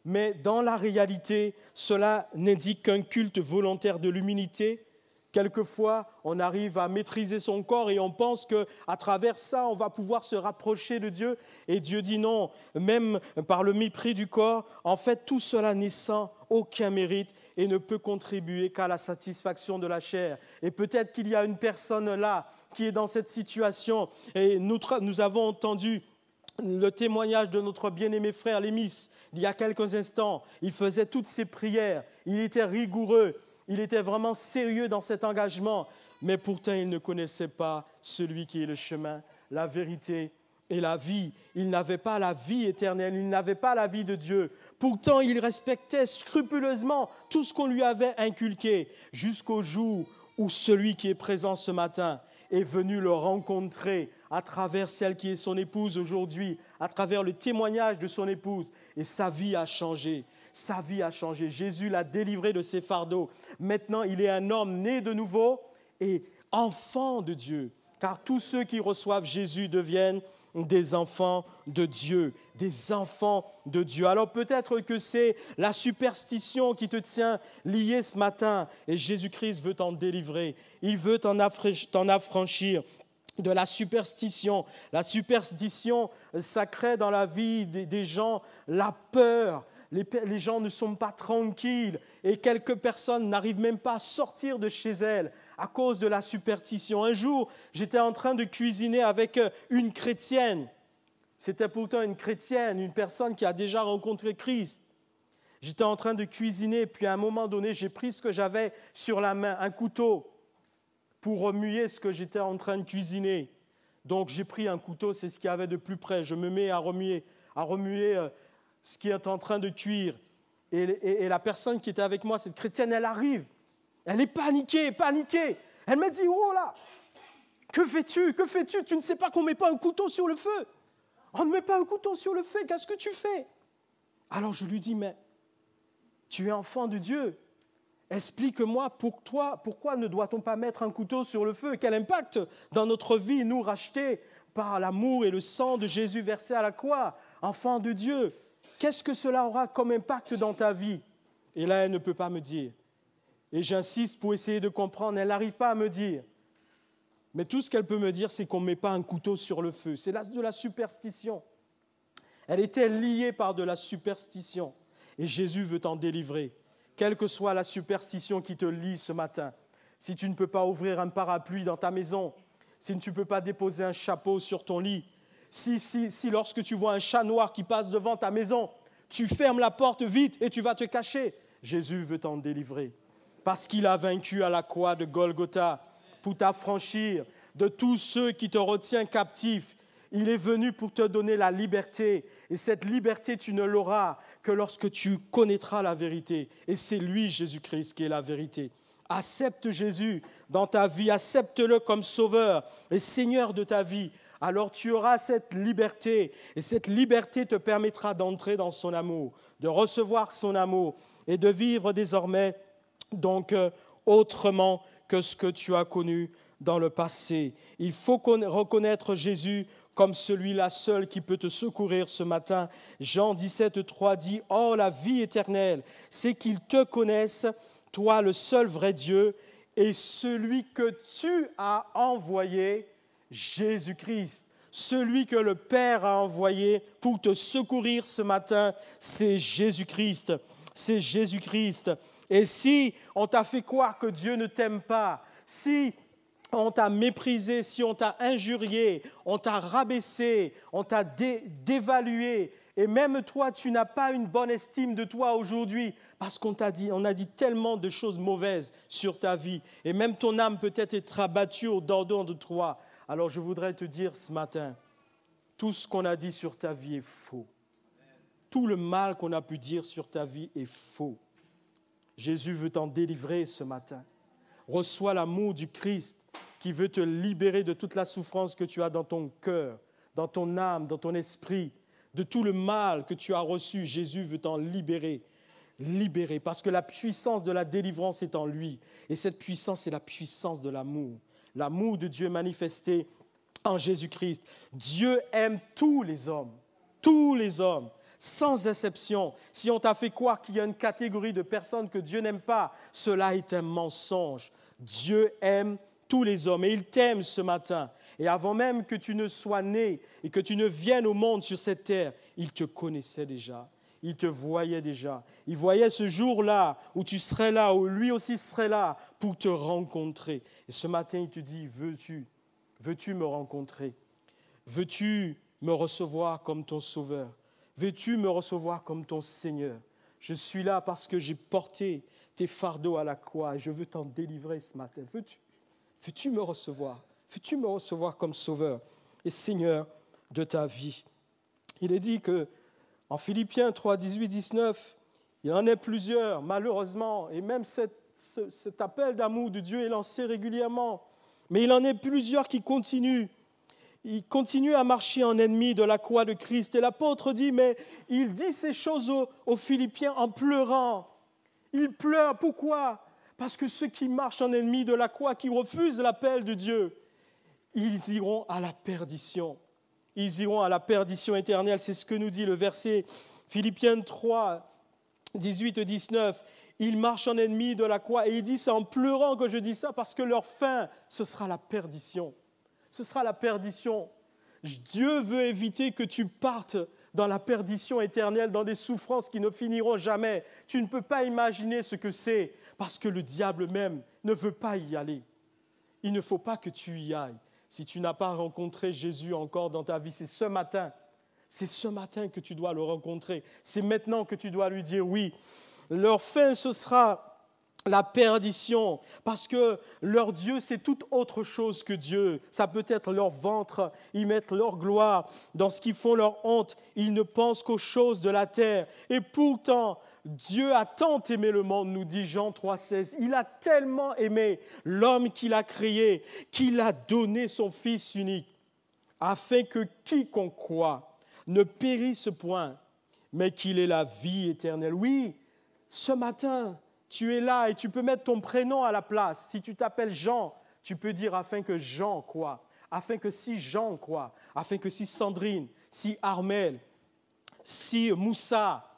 mais dans la réalité, cela n'indique qu'un culte volontaire de l'humilité. Quelquefois, on arrive à maîtriser son corps et on pense qu'à travers ça, on va pouvoir se rapprocher de Dieu. Et Dieu dit non, même par le mépris du corps, en fait, tout cela n'est sans aucun mérite et ne peut contribuer qu'à la satisfaction de la chair. Et peut-être qu'il y a une personne là qui est dans cette situation. Et nous avons entendu le témoignage de notre bien-aimé frère Lémis il y a quelques instants. Il faisait toutes ses prières, il était rigoureux. Il était vraiment sérieux dans cet engagement, mais pourtant il ne connaissait pas celui qui est le chemin, la vérité et la vie. Il n'avait pas la vie éternelle, il n'avait pas la vie de Dieu. Pourtant, il respectait scrupuleusement tout ce qu'on lui avait inculqué, jusqu'au jour où celui qui est présent ce matin est venu le rencontrer à travers celle qui est son épouse aujourd'hui, à travers le témoignage de son épouse, et sa vie a changé. Sa vie a changé. Jésus l'a délivré de ses fardeaux. Maintenant, il est un homme né de nouveau et enfant de Dieu. Car tous ceux qui reçoivent Jésus deviennent des enfants de Dieu. Des enfants de Dieu. Alors peut-être que c'est la superstition qui te tient lié ce matin. Et Jésus-Christ veut t'en délivrer. Il veut t'en affranchir de la superstition. La superstition, ça crée dans la vie des gens la peur. Les gens ne sont pas tranquilles et quelques personnes n'arrivent même pas à sortir de chez elles à cause de la superstition. Un jour, j'étais en train de cuisiner avec une chrétienne. C'était pourtant une chrétienne, une personne qui a déjà rencontré Christ. J'étais en train de cuisiner, puis à un moment donné, j'ai pris ce que j'avais sur la main, un couteau, pour remuer ce que j'étais en train de cuisiner. Donc j'ai pris un couteau, c'est ce qu'il y avait de plus près. Je me mets à remuer ce qui est en train de cuire. Et la personne qui était avec moi, cette chrétienne, elle arrive. Elle est paniquée. Elle m'a dit, oh là, que fais-tu? Tu ne sais pas qu'on ne met pas un couteau sur le feu. On ne met pas un couteau sur le feu, qu'est-ce que tu fais? Alors je lui dis, mais tu es enfant de Dieu. Explique-moi pourquoi ne doit-on pas mettre un couteau sur le feu? Quel impact dans notre vie, nous rachetés par l'amour et le sang de Jésus versé à la croix, enfant de Dieu? Qu'est-ce que cela aura comme impact dans ta vie? Et là, elle ne peut pas me dire. Et j'insiste pour essayer de comprendre. Elle n'arrive pas à me dire. Mais tout ce qu'elle peut me dire, c'est qu'on ne met pas un couteau sur le feu. C'est de la superstition. Elle était liée par de la superstition. Et Jésus veut t'en délivrer. Quelle que soit la superstition qui te lie ce matin. Si tu ne peux pas ouvrir un parapluie dans ta maison, si tu ne peux pas déposer un chapeau sur ton lit, si lorsque tu vois un chat noir qui passe devant ta maison, tu fermes la porte vite et tu vas te cacher, Jésus veut t'en délivrer. Parce qu'il a vaincu à la croix de Golgotha pour t'affranchir de tous ceux qui te retiennent captif. Il est venu pour te donner la liberté. Et cette liberté, tu ne l'auras que lorsque tu connaîtras la vérité. Et c'est lui, Jésus-Christ, qui est la vérité. Accepte Jésus dans ta vie, accepte-le comme sauveur et Seigneur de ta vie. Alors tu auras cette liberté et cette liberté te permettra d'entrer dans son amour, de recevoir son amour et de vivre désormais donc autrement que ce que tu as connu dans le passé. Il faut reconnaître Jésus comme celui-là seul qui peut te secourir ce matin. Jean 17, 3 dit « Or, la vie éternelle, c'est qu'ils te connaissent, toi le seul vrai Dieu, et celui que tu as envoyé, Jésus-Christ. » Celui que le Père a envoyé pour te secourir ce matin, c'est Jésus-Christ. C'est Jésus-Christ. Et si on t'a fait croire que Dieu ne t'aime pas, si on t'a méprisé, si on t'a injurié, on t'a rabaissé, on t'a dévalué, et même toi, tu n'as pas une bonne estime de toi aujourd'hui, parce qu'on a dit tellement de choses mauvaises sur ta vie, et même ton âme peut-être est abattue au-dedans de toi. Alors je voudrais te dire ce matin, tout ce qu'on a dit sur ta vie est faux. Tout le mal qu'on a pu dire sur ta vie est faux. Jésus veut t'en délivrer ce matin. Reçois l'amour du Christ qui veut te libérer de toute la souffrance que tu as dans ton cœur, dans ton âme, dans ton esprit, de tout le mal que tu as reçu. Jésus veut t'en libérer. Libérer, parce que la puissance de la délivrance est en lui. Et cette puissance, c'est la puissance de l'amour. L'amour de Dieu manifesté en Jésus-Christ. Dieu aime tous les hommes, sans exception. Si on t'a fait croire qu'il y a une catégorie de personnes que Dieu n'aime pas, cela est un mensonge. Dieu aime tous les hommes et il t'aime ce matin. Et avant même que tu ne sois né et que tu ne viennes au monde sur cette terre, il te connaissait déjà. Il te voyait déjà. Il voyait ce jour-là où tu serais là, où lui aussi serait là pour te rencontrer. Et ce matin, il te dit, veux-tu me rencontrer? Veux-tu me recevoir comme ton sauveur? Veux-tu me recevoir comme ton Seigneur? Je suis là parce que j'ai porté tes fardeaux à la croix et je veux t'en délivrer ce matin. Veux-tu me recevoir? Veux-tu me recevoir comme sauveur et Seigneur de ta vie? Il est dit que en Philippiens 3, 18, 19, il en est plusieurs, malheureusement, et même cet appel d'amour de Dieu est lancé régulièrement. Mais il en est plusieurs qui continuent. Ils continuent à marcher en ennemis de la croix de Christ. Et l'apôtre dit, mais il dit ces choses aux Philippiens en pleurant. Il pleure, pourquoi? Parce que ceux qui marchent en ennemis de la croix, qui refusent l'appel de Dieu, ils iront à la perdition. Ils iront à la perdition éternelle. C'est ce que nous dit le verset Philippiens 3, 18 et 19. Ils marchent en ennemis de la croix. Et il dit, c'est en pleurant que je dis ça, parce que leur fin, ce sera la perdition. Ce sera la perdition. Dieu veut éviter que tu partes dans la perdition éternelle, dans des souffrances qui ne finiront jamais. Tu ne peux pas imaginer ce que c'est, parce que le diable même ne veut pas y aller. Il ne faut pas que tu y ailles. Si tu n'as pas rencontré Jésus encore dans ta vie, c'est ce matin que tu dois le rencontrer. C'est maintenant que tu dois lui dire oui. Leur fin, ce sera la perdition, parce que leur Dieu, c'est toute autre chose que Dieu. Ça peut être leur ventre, ils mettent leur gloire dans ce qu'ils font leur honte. Ils ne pensent qu'aux choses de la terre. Et pourtant, Dieu a tant aimé le monde, nous dit Jean 3,16. Il a tellement aimé l'homme qu'il a créé, qu'il a donné son Fils unique, afin que quiconque croit ne périsse point, mais qu'il ait la vie éternelle. Oui, ce matin, tu es là et tu peux mettre ton prénom à la place. Si tu t'appelles Jean, tu peux dire afin que Jean croit, afin que si Jean croit, afin que si Sandrine, si Armel, si Moussa,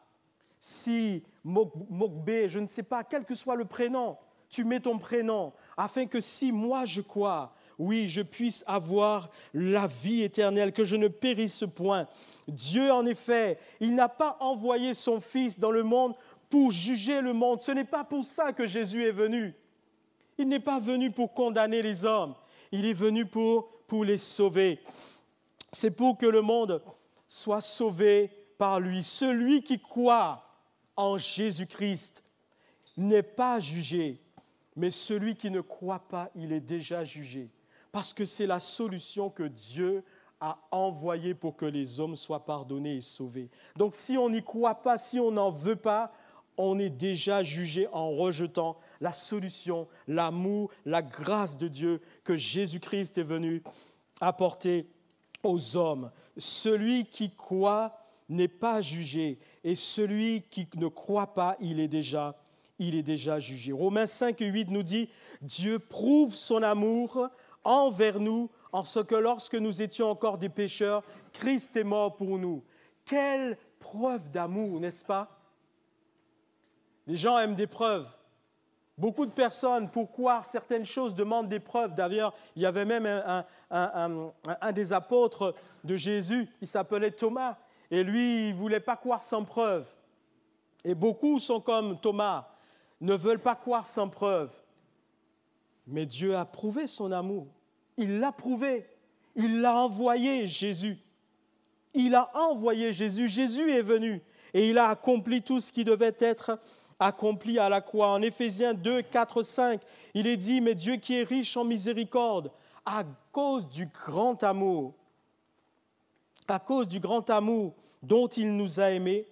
si Mokbe, je ne sais pas, quel que soit le prénom, tu mets ton prénom, afin que si moi je crois, oui, je puisse avoir la vie éternelle, que je ne périsse point. Dieu, en effet, il n'a pas envoyé son Fils dans le monde pour juger le monde. Ce n'est pas pour ça que Jésus est venu. Il n'est pas venu pour condamner les hommes. Il est venu pour les sauver. C'est pour que le monde soit sauvé par lui. Celui qui croit en Jésus-Christ n'est pas jugé, mais celui qui ne croit pas, il est déjà jugé. Parce que c'est la solution que Dieu a envoyée pour que les hommes soient pardonnés et sauvés. Donc si on n'y croit pas, si on n'en veut pas, on est déjà jugé en rejetant la solution, l'amour, la grâce de Dieu que Jésus-Christ est venu apporter aux hommes. Celui qui croit n'est pas jugé et celui qui ne croit pas, il est déjà jugé. Romains 5 et 8 nous dit « Dieu prouve son amour envers nous, en ce que lorsque nous étions encore des pécheurs, Christ est mort pour nous. Quelle preuve d'amour, n'est-ce pas? Les gens aiment des preuves. Beaucoup de personnes, pour croire certaines choses, demandent des preuves. D'ailleurs, il y avait même un des apôtres de Jésus, il s'appelait Thomas, et lui, il ne voulait pas croire sans preuve. Et beaucoup sont comme Thomas, ne veulent pas croire sans preuve. Mais Dieu a prouvé son amour. Il l'a prouvé. Il l'a envoyé, Jésus. Il a envoyé Jésus. Jésus est venu et il a accompli tout ce qui devait être accompli à la croix. En Éphésiens 2, 4, 5, il est dit, mais Dieu qui est riche en miséricorde, à cause du grand amour dont il nous a aimés,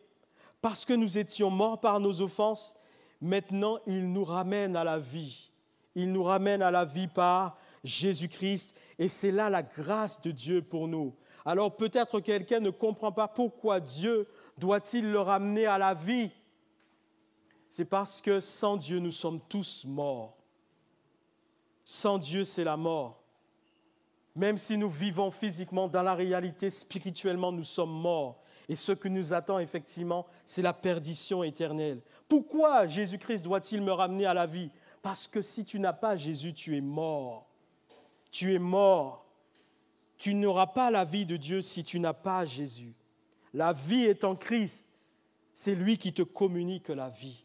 parce que nous étions morts par nos offenses, maintenant il nous ramène à la vie. Il nous ramène à la vie par Jésus-Christ et c'est là la grâce de Dieu pour nous. Alors peut-être quelqu'un ne comprend pas pourquoi Dieu doit-il le ramener à la vie. C'est parce que sans Dieu, nous sommes tous morts. Sans Dieu, c'est la mort. Même si nous vivons physiquement, dans la réalité, spirituellement, nous sommes morts. Et ce qui nous attend, effectivement, c'est la perdition éternelle. Pourquoi Jésus-Christ doit-il me ramener à la vie? Parce que si tu n'as pas Jésus, tu es mort. Tu es mort. Tu n'auras pas la vie de Dieu si tu n'as pas Jésus. La vie est en Christ. C'est lui qui te communique la vie.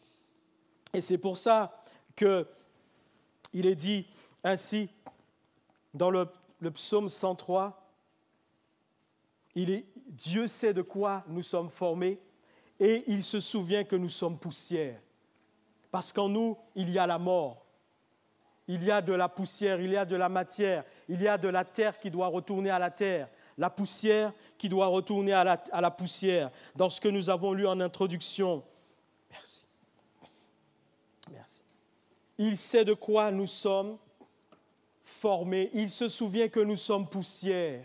Et c'est pour ça qu'il est dit ainsi dans le psaume 103, Dieu sait de quoi nous sommes formés et il se souvient que nous sommes poussière. Parce qu'en nous, il y a la mort. Il y a de la poussière, il y a de la matière, il y a de la terre qui doit retourner à la terre, la poussière qui doit retourner à la poussière. Dans ce que nous avons lu en introduction. Merci. Merci. Il sait de quoi nous sommes formés. Il se souvient que nous sommes poussière.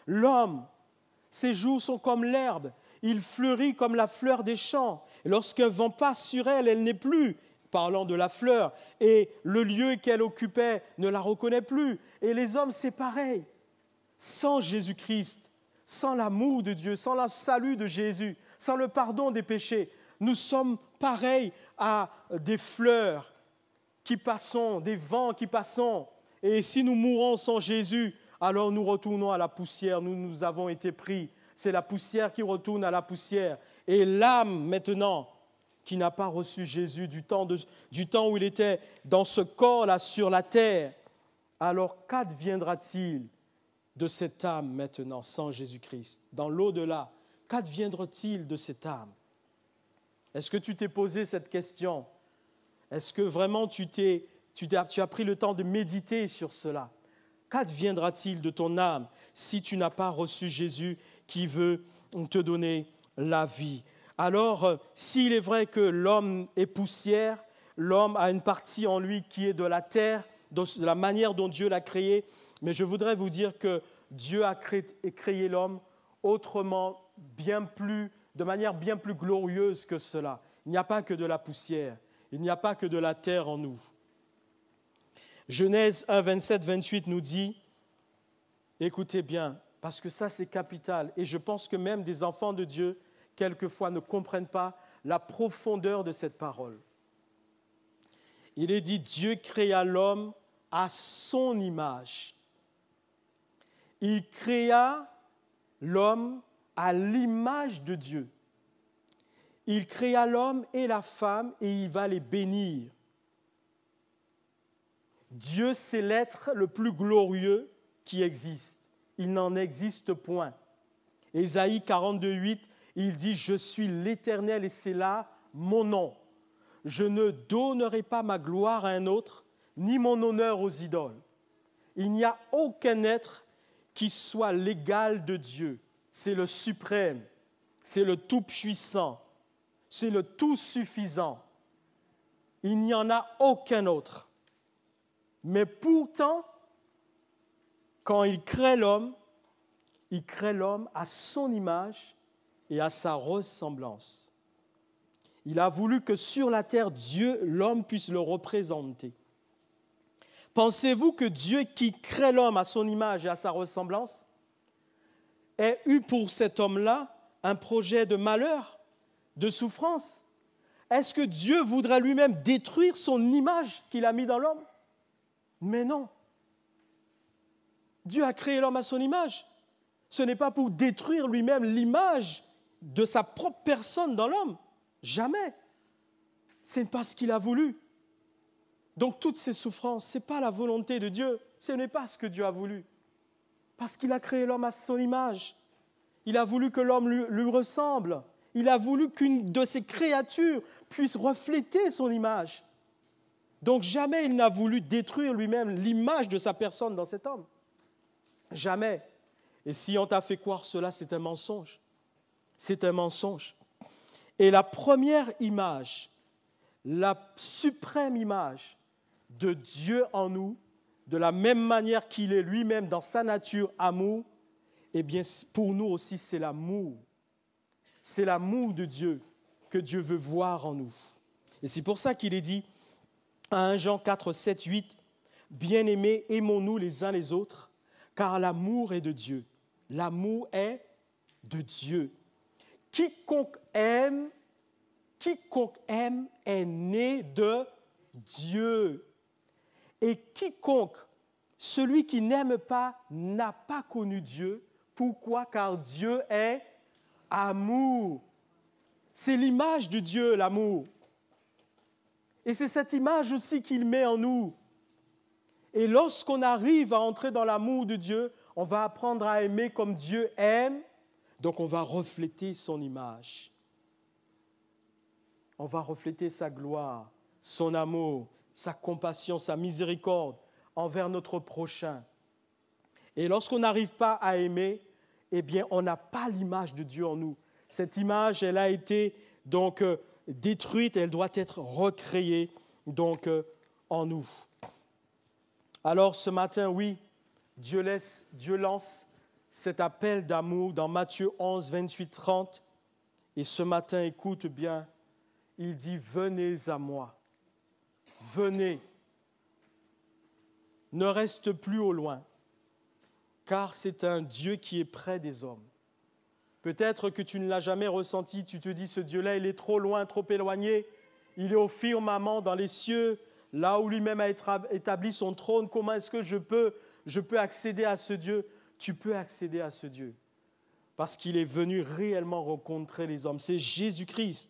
L'homme, ses jours sont comme l'herbe. Il fleurit comme la fleur des champs. Et lorsqu'un vent passe sur elle, elle n'est plus. Parlant de la fleur, et le lieu qu'elle occupait ne la reconnaît plus. Et les hommes, c'est pareil. Sans Jésus-Christ, sans l'amour de Dieu, sans le salut de Jésus, sans le pardon des péchés, nous sommes pareils à des fleurs qui passent, des vents qui passent. Et si nous mourons sans Jésus, alors nous retournons à la poussière. Nous avons été pris. C'est la poussière qui retourne à la poussière. Et l'âme, maintenant, qui n'a pas reçu Jésus du temps où il était dans ce corps-là sur la terre, alors qu'adviendra-t-il de cette âme maintenant sans Jésus-Christ? Dans l'au-delà, qu'adviendra-t-il de cette âme? Est-ce que tu t'es posé cette question? Est-ce que vraiment tu as pris le temps de méditer sur cela? Qu'adviendra-t-il de ton âme si tu n'as pas reçu Jésus qui veut te donner la vie? Alors, s'il est vrai que l'homme est poussière, l'homme a une partie en lui qui est de la terre, de la manière dont Dieu l'a créé, mais je voudrais vous dire que Dieu a créé l'homme autrement, de manière bien plus glorieuse que cela. Il n'y a pas que de la poussière, il n'y a pas que de la terre en nous. Genèse 1, 27, 28 nous dit, écoutez bien, parce que ça c'est capital, et je pense que même des enfants de Dieu, quelquefois ne comprennent pas la profondeur de cette parole. Il est dit, Dieu créa l'homme à son image. Il créa l'homme à l'image de Dieu. Il créa l'homme et la femme et il va les bénir. Dieu, c'est l'être le plus glorieux qui existe. Il n'en existe point. Ésaïe 42, 8, il dit « Je suis l'Éternel et c'est là mon nom. Je ne donnerai pas ma gloire à un autre, ni mon honneur aux idoles. Il n'y a aucun être qui soit l'égal de Dieu. C'est le suprême, c'est le tout-puissant, c'est le tout-suffisant. Il n'y en a aucun autre. Mais pourtant, quand il crée l'homme à son image et à sa ressemblance. Il a voulu que sur la terre, l'homme puisse le représenter. Pensez-vous que Dieu qui crée l'homme à son image et à sa ressemblance ait eu pour cet homme-là un projet de malheur, de souffrance? Est-ce que Dieu voudrait lui-même détruire son image qu'il a mis dans l'homme? Mais non. Dieu a créé l'homme à son image. Ce n'est pas pour détruire lui-même l'image de sa propre personne dans l'homme. Jamais. Ce n'est pas ce qu'il a voulu. Donc toutes ces souffrances, ce n'est pas la volonté de Dieu. Ce n'est pas ce que Dieu a voulu. Parce qu'il a créé l'homme à son image. Il a voulu que l'homme lui ressemble. Il a voulu qu'une de ses créatures puisse refléter son image. Donc jamais il n'a voulu détruire lui-même l'image de sa personne dans cet homme. Jamais. Et si on t'a fait croire cela, c'est un mensonge. C'est un mensonge. Et la première image, la suprême image de Dieu en nous, de la même manière qu'il est lui-même dans sa nature amour, eh bien pour nous aussi c'est l'amour. C'est l'amour de Dieu que Dieu veut voir en nous. Et c'est pour ça qu'il est dit à 1 Jean 4, 7, 8, « Bien-aimés, aimons-nous les uns les autres, car l'amour est de Dieu. » L'amour est de Dieu. Quiconque aime est né de Dieu. Et quiconque, celui qui n'aime pas, n'a pas connu Dieu. Pourquoi? Car Dieu est amour. C'est l'image de Dieu, l'amour. Et c'est cette image aussi qu'il met en nous. Et lorsqu'on arrive à entrer dans l'amour de Dieu, on va apprendre à aimer comme Dieu aime, donc on va refléter son image. On va refléter sa gloire, son amour, sa compassion, sa miséricorde envers notre prochain. Et lorsqu'on n'arrive pas à aimer, eh bien, on n'a pas l'image de Dieu en nous. Cette image, elle a été donc détruite, elle doit être recréée donc en nous. Alors ce matin, oui, Dieu lance cet appel d'amour dans Matthieu 11, 28, 30. Et ce matin, écoute bien, il dit « Venez à moi, venez, ne reste plus au loin, car c'est un Dieu qui est près des hommes. » Peut-être que tu ne l'as jamais ressenti, tu te dis « Ce Dieu-là, il est trop loin, trop éloigné, il est au firmament dans les cieux, là où lui-même a établi son trône, comment est-ce que je peux accéder à ce Dieu ?» Tu peux accéder à ce Dieu parce qu'il est venu réellement rencontrer les hommes. C'est Jésus-Christ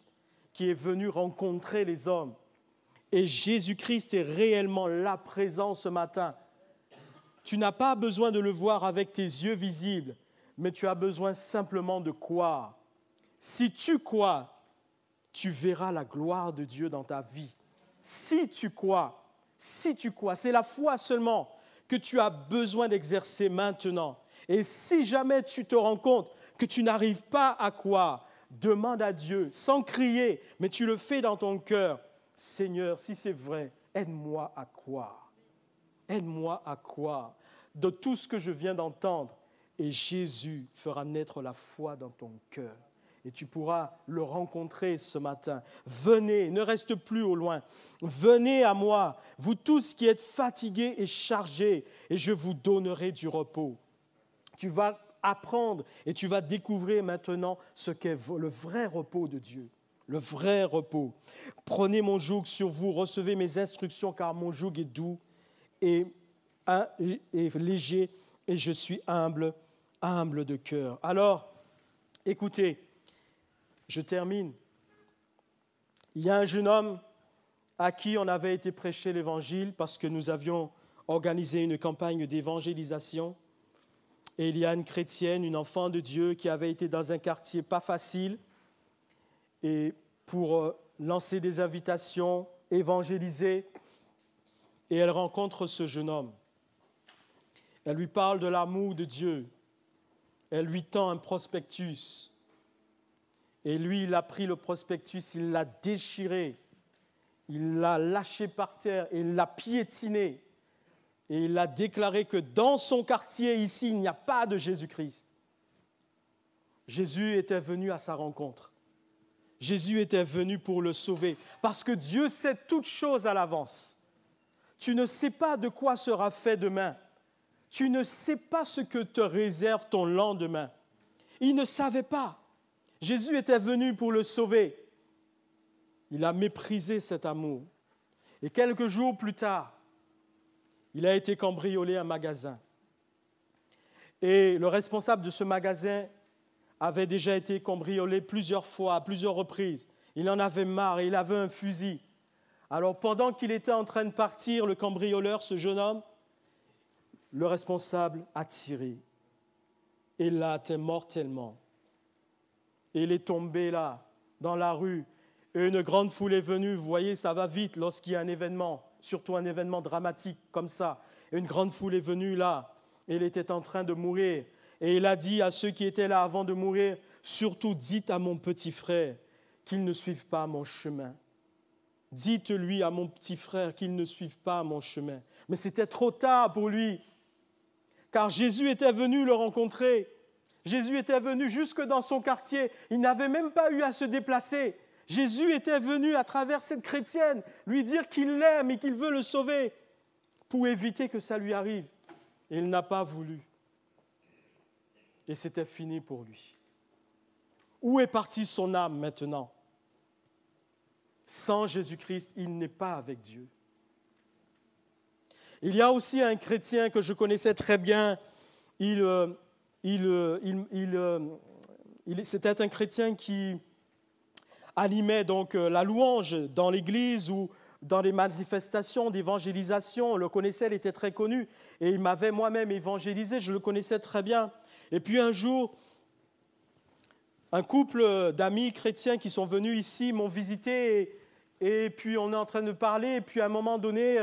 qui est venu rencontrer les hommes. Et Jésus-Christ est réellement là, présent ce matin. Tu n'as pas besoin de le voir avec tes yeux visibles, mais tu as besoin simplement de croire. Si tu crois, tu verras la gloire de Dieu dans ta vie. Si tu crois, c'est la foi seulement que tu as besoin d'exercer maintenant. Et si jamais tu te rends compte que tu n'arrives pas à croire, demande à Dieu, sans crier, mais tu le fais dans ton cœur. Seigneur, si c'est vrai, aide-moi à croire. Aide-moi à croire de tout ce que je viens d'entendre. Et Jésus fera naître la foi dans ton cœur. Et tu pourras le rencontrer ce matin. Venez, ne reste plus au loin. Venez à moi, vous tous qui êtes fatigués et chargés, et je vous donnerai du repos. Tu vas apprendre et tu vas découvrir maintenant ce qu'est le vrai repos de Dieu. Le vrai repos. Prenez mon joug sur vous, recevez mes instructions, car mon joug est doux et léger, et je suis humble de cœur. Alors, écoutez, je termine. Il y a un jeune homme à qui on avait été prêcher l'Évangile parce que nous avions organisé une campagne d'évangélisation. Et il y a une chrétienne, une enfant de Dieu qui avait été dans un quartier pas facile et pour lancer des invitations, évangéliser. Et elle rencontre ce jeune homme. Elle lui parle de l'amour de Dieu. Elle lui tend un prospectus. Et lui, il a pris le prospectus, il l'a déchiré, il l'a lâché par terre et il l'a piétiné. Et il a déclaré que dans son quartier, ici, il n'y a pas de Jésus-Christ. Jésus était venu à sa rencontre. Jésus était venu pour le sauver. Parce que Dieu sait toutes choses à l'avance. Tu ne sais pas de quoi sera fait demain. Tu ne sais pas ce que te réserve ton lendemain. Il ne savait pas. Jésus était venu pour le sauver. Il a méprisé cet amour. Et quelques jours plus tard, il a été cambriolé un magasin. Et le responsable de ce magasin avait déjà été cambriolé plusieurs fois, à plusieurs reprises. Il en avait marre et il avait un fusil. Alors pendant qu'il était en train de partir, le cambrioleur, ce jeune homme, le responsable a tiré et l'a atteint mortellement. Et il est tombé là, dans la rue. Et une grande foule est venue. Vous voyez, ça va vite lorsqu'il y a un événement, surtout un événement dramatique comme ça. Et une grande foule est venue là. Et il était en train de mourir. Et il a dit à ceux qui étaient là avant de mourir, « Surtout dites à mon petit frère qu'il ne suive pas mon chemin. Dites-lui à mon petit frère qu'il ne suive pas mon chemin. » Mais c'était trop tard pour lui, car Jésus était venu le rencontrer. Jésus était venu jusque dans son quartier. Il n'avait même pas eu à se déplacer. Jésus était venu à travers cette chrétienne lui dire qu'il l'aime et qu'il veut le sauver pour éviter que ça lui arrive. Et il n'a pas voulu. Et c'était fini pour lui. Où est partie son âme maintenant? Sans Jésus-Christ, il n'est pas avec Dieu. Il y a aussi un chrétien que je connaissais très bien. C'était un chrétien qui animait donc la louange dans l'église ou dans les manifestations d'évangélisation. On le connaissait, il était très connu. Et il m'avait moi-même évangélisé, je le connaissais très bien. Et puis un jour, un couple d'amis chrétiens qui sont venus ici m'ont visité et puis on est en train de parler. Et puis à un moment donné,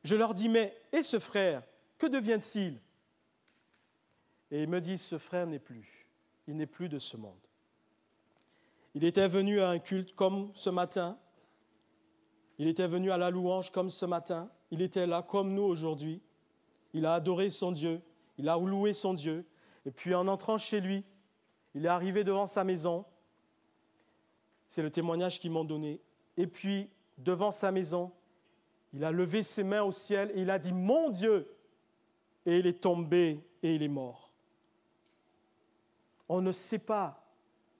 je leur dis, mais et ce frère, que devient-il? Et ils me disent, ce frère n'est plus. Il n'est plus de ce monde. Il était venu à un culte comme ce matin. Il était venu à la louange comme ce matin. Il était là comme nous aujourd'hui. Il a adoré son Dieu. Il a loué son Dieu. Et puis en entrant chez lui, il est arrivé devant sa maison. C'est le témoignage qu'ils m'ont donné. Et puis, devant sa maison, il a levé ses mains au ciel et il a dit « Mon Dieu !» Et il est tombé et il est mort. On ne sait pas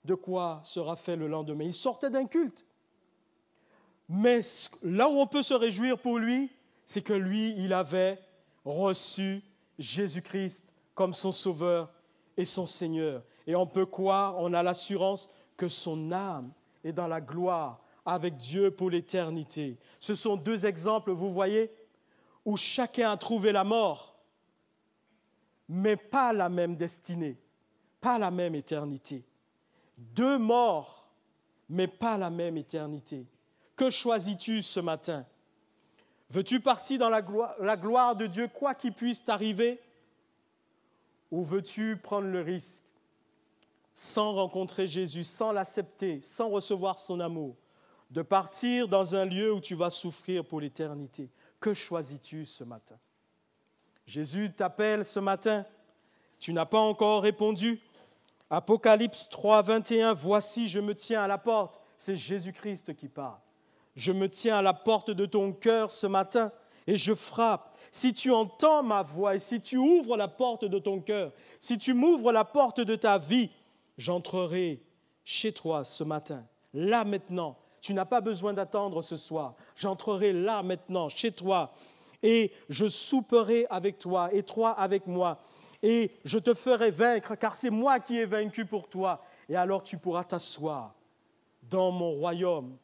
de quoi sera fait le lendemain. Il sortait d'un culte. Mais là où on peut se réjouir pour lui, c'est que lui, il avait reçu Jésus-Christ comme son Sauveur et son Seigneur. Et on peut croire, on a l'assurance que son âme est dans la gloire avec Dieu pour l'éternité. Ce sont deux exemples, vous voyez, où chacun a trouvé la mort, mais pas la même destinée, pas la même éternité. Deux morts, mais pas la même éternité. Que choisis-tu ce matin? Veux-tu partir dans la gloire de Dieu, quoi qu'il puisse t'arriver? Ou veux-tu prendre le risque, sans rencontrer Jésus, sans l'accepter, sans recevoir son amour, de partir dans un lieu où tu vas souffrir pour l'éternité? Que choisis-tu ce matin? Jésus t'appelle ce matin. Tu n'as pas encore répondu. Apocalypse 3, 21, « Voici, je me tiens à la porte. » C'est Jésus-Christ qui parle. « Je me tiens à la porte de ton cœur ce matin et je frappe. Si tu entends ma voix et si tu ouvres la porte de ton cœur, si tu m'ouvres la porte de ta vie, j'entrerai chez toi ce matin, là maintenant. Tu n'as pas besoin d'attendre ce soir. J'entrerai là maintenant chez toi et je souperai avec toi et toi avec moi. Et je te ferai vaincre, car c'est moi qui ai vaincu pour toi. Et alors tu pourras t'asseoir dans mon royaume.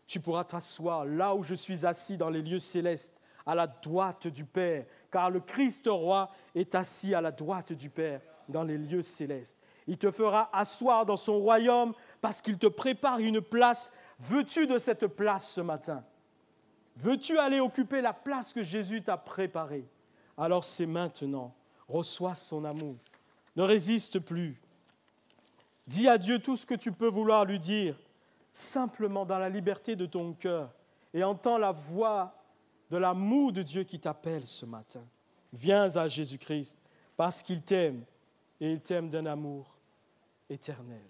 Tu pourras t'asseoir là où je suis assis dans les lieux célestes, à la droite du Père. Car le Christ roi est assis à la droite du Père dans les lieux célestes. Il te fera asseoir dans son royaume parce qu'il te prépare une place. Veux-tu de cette place ce matin? Veux-tu aller occuper la place que Jésus t'a préparée? Alors c'est maintenant. Reçois son amour. Ne résiste plus. Dis à Dieu tout ce que tu peux vouloir lui dire, simplement dans la liberté de ton cœur, et entends la voix de l'amour de Dieu qui t'appelle ce matin. Viens à Jésus-Christ parce qu'il t'aime, et il t'aime d'un amour éternel.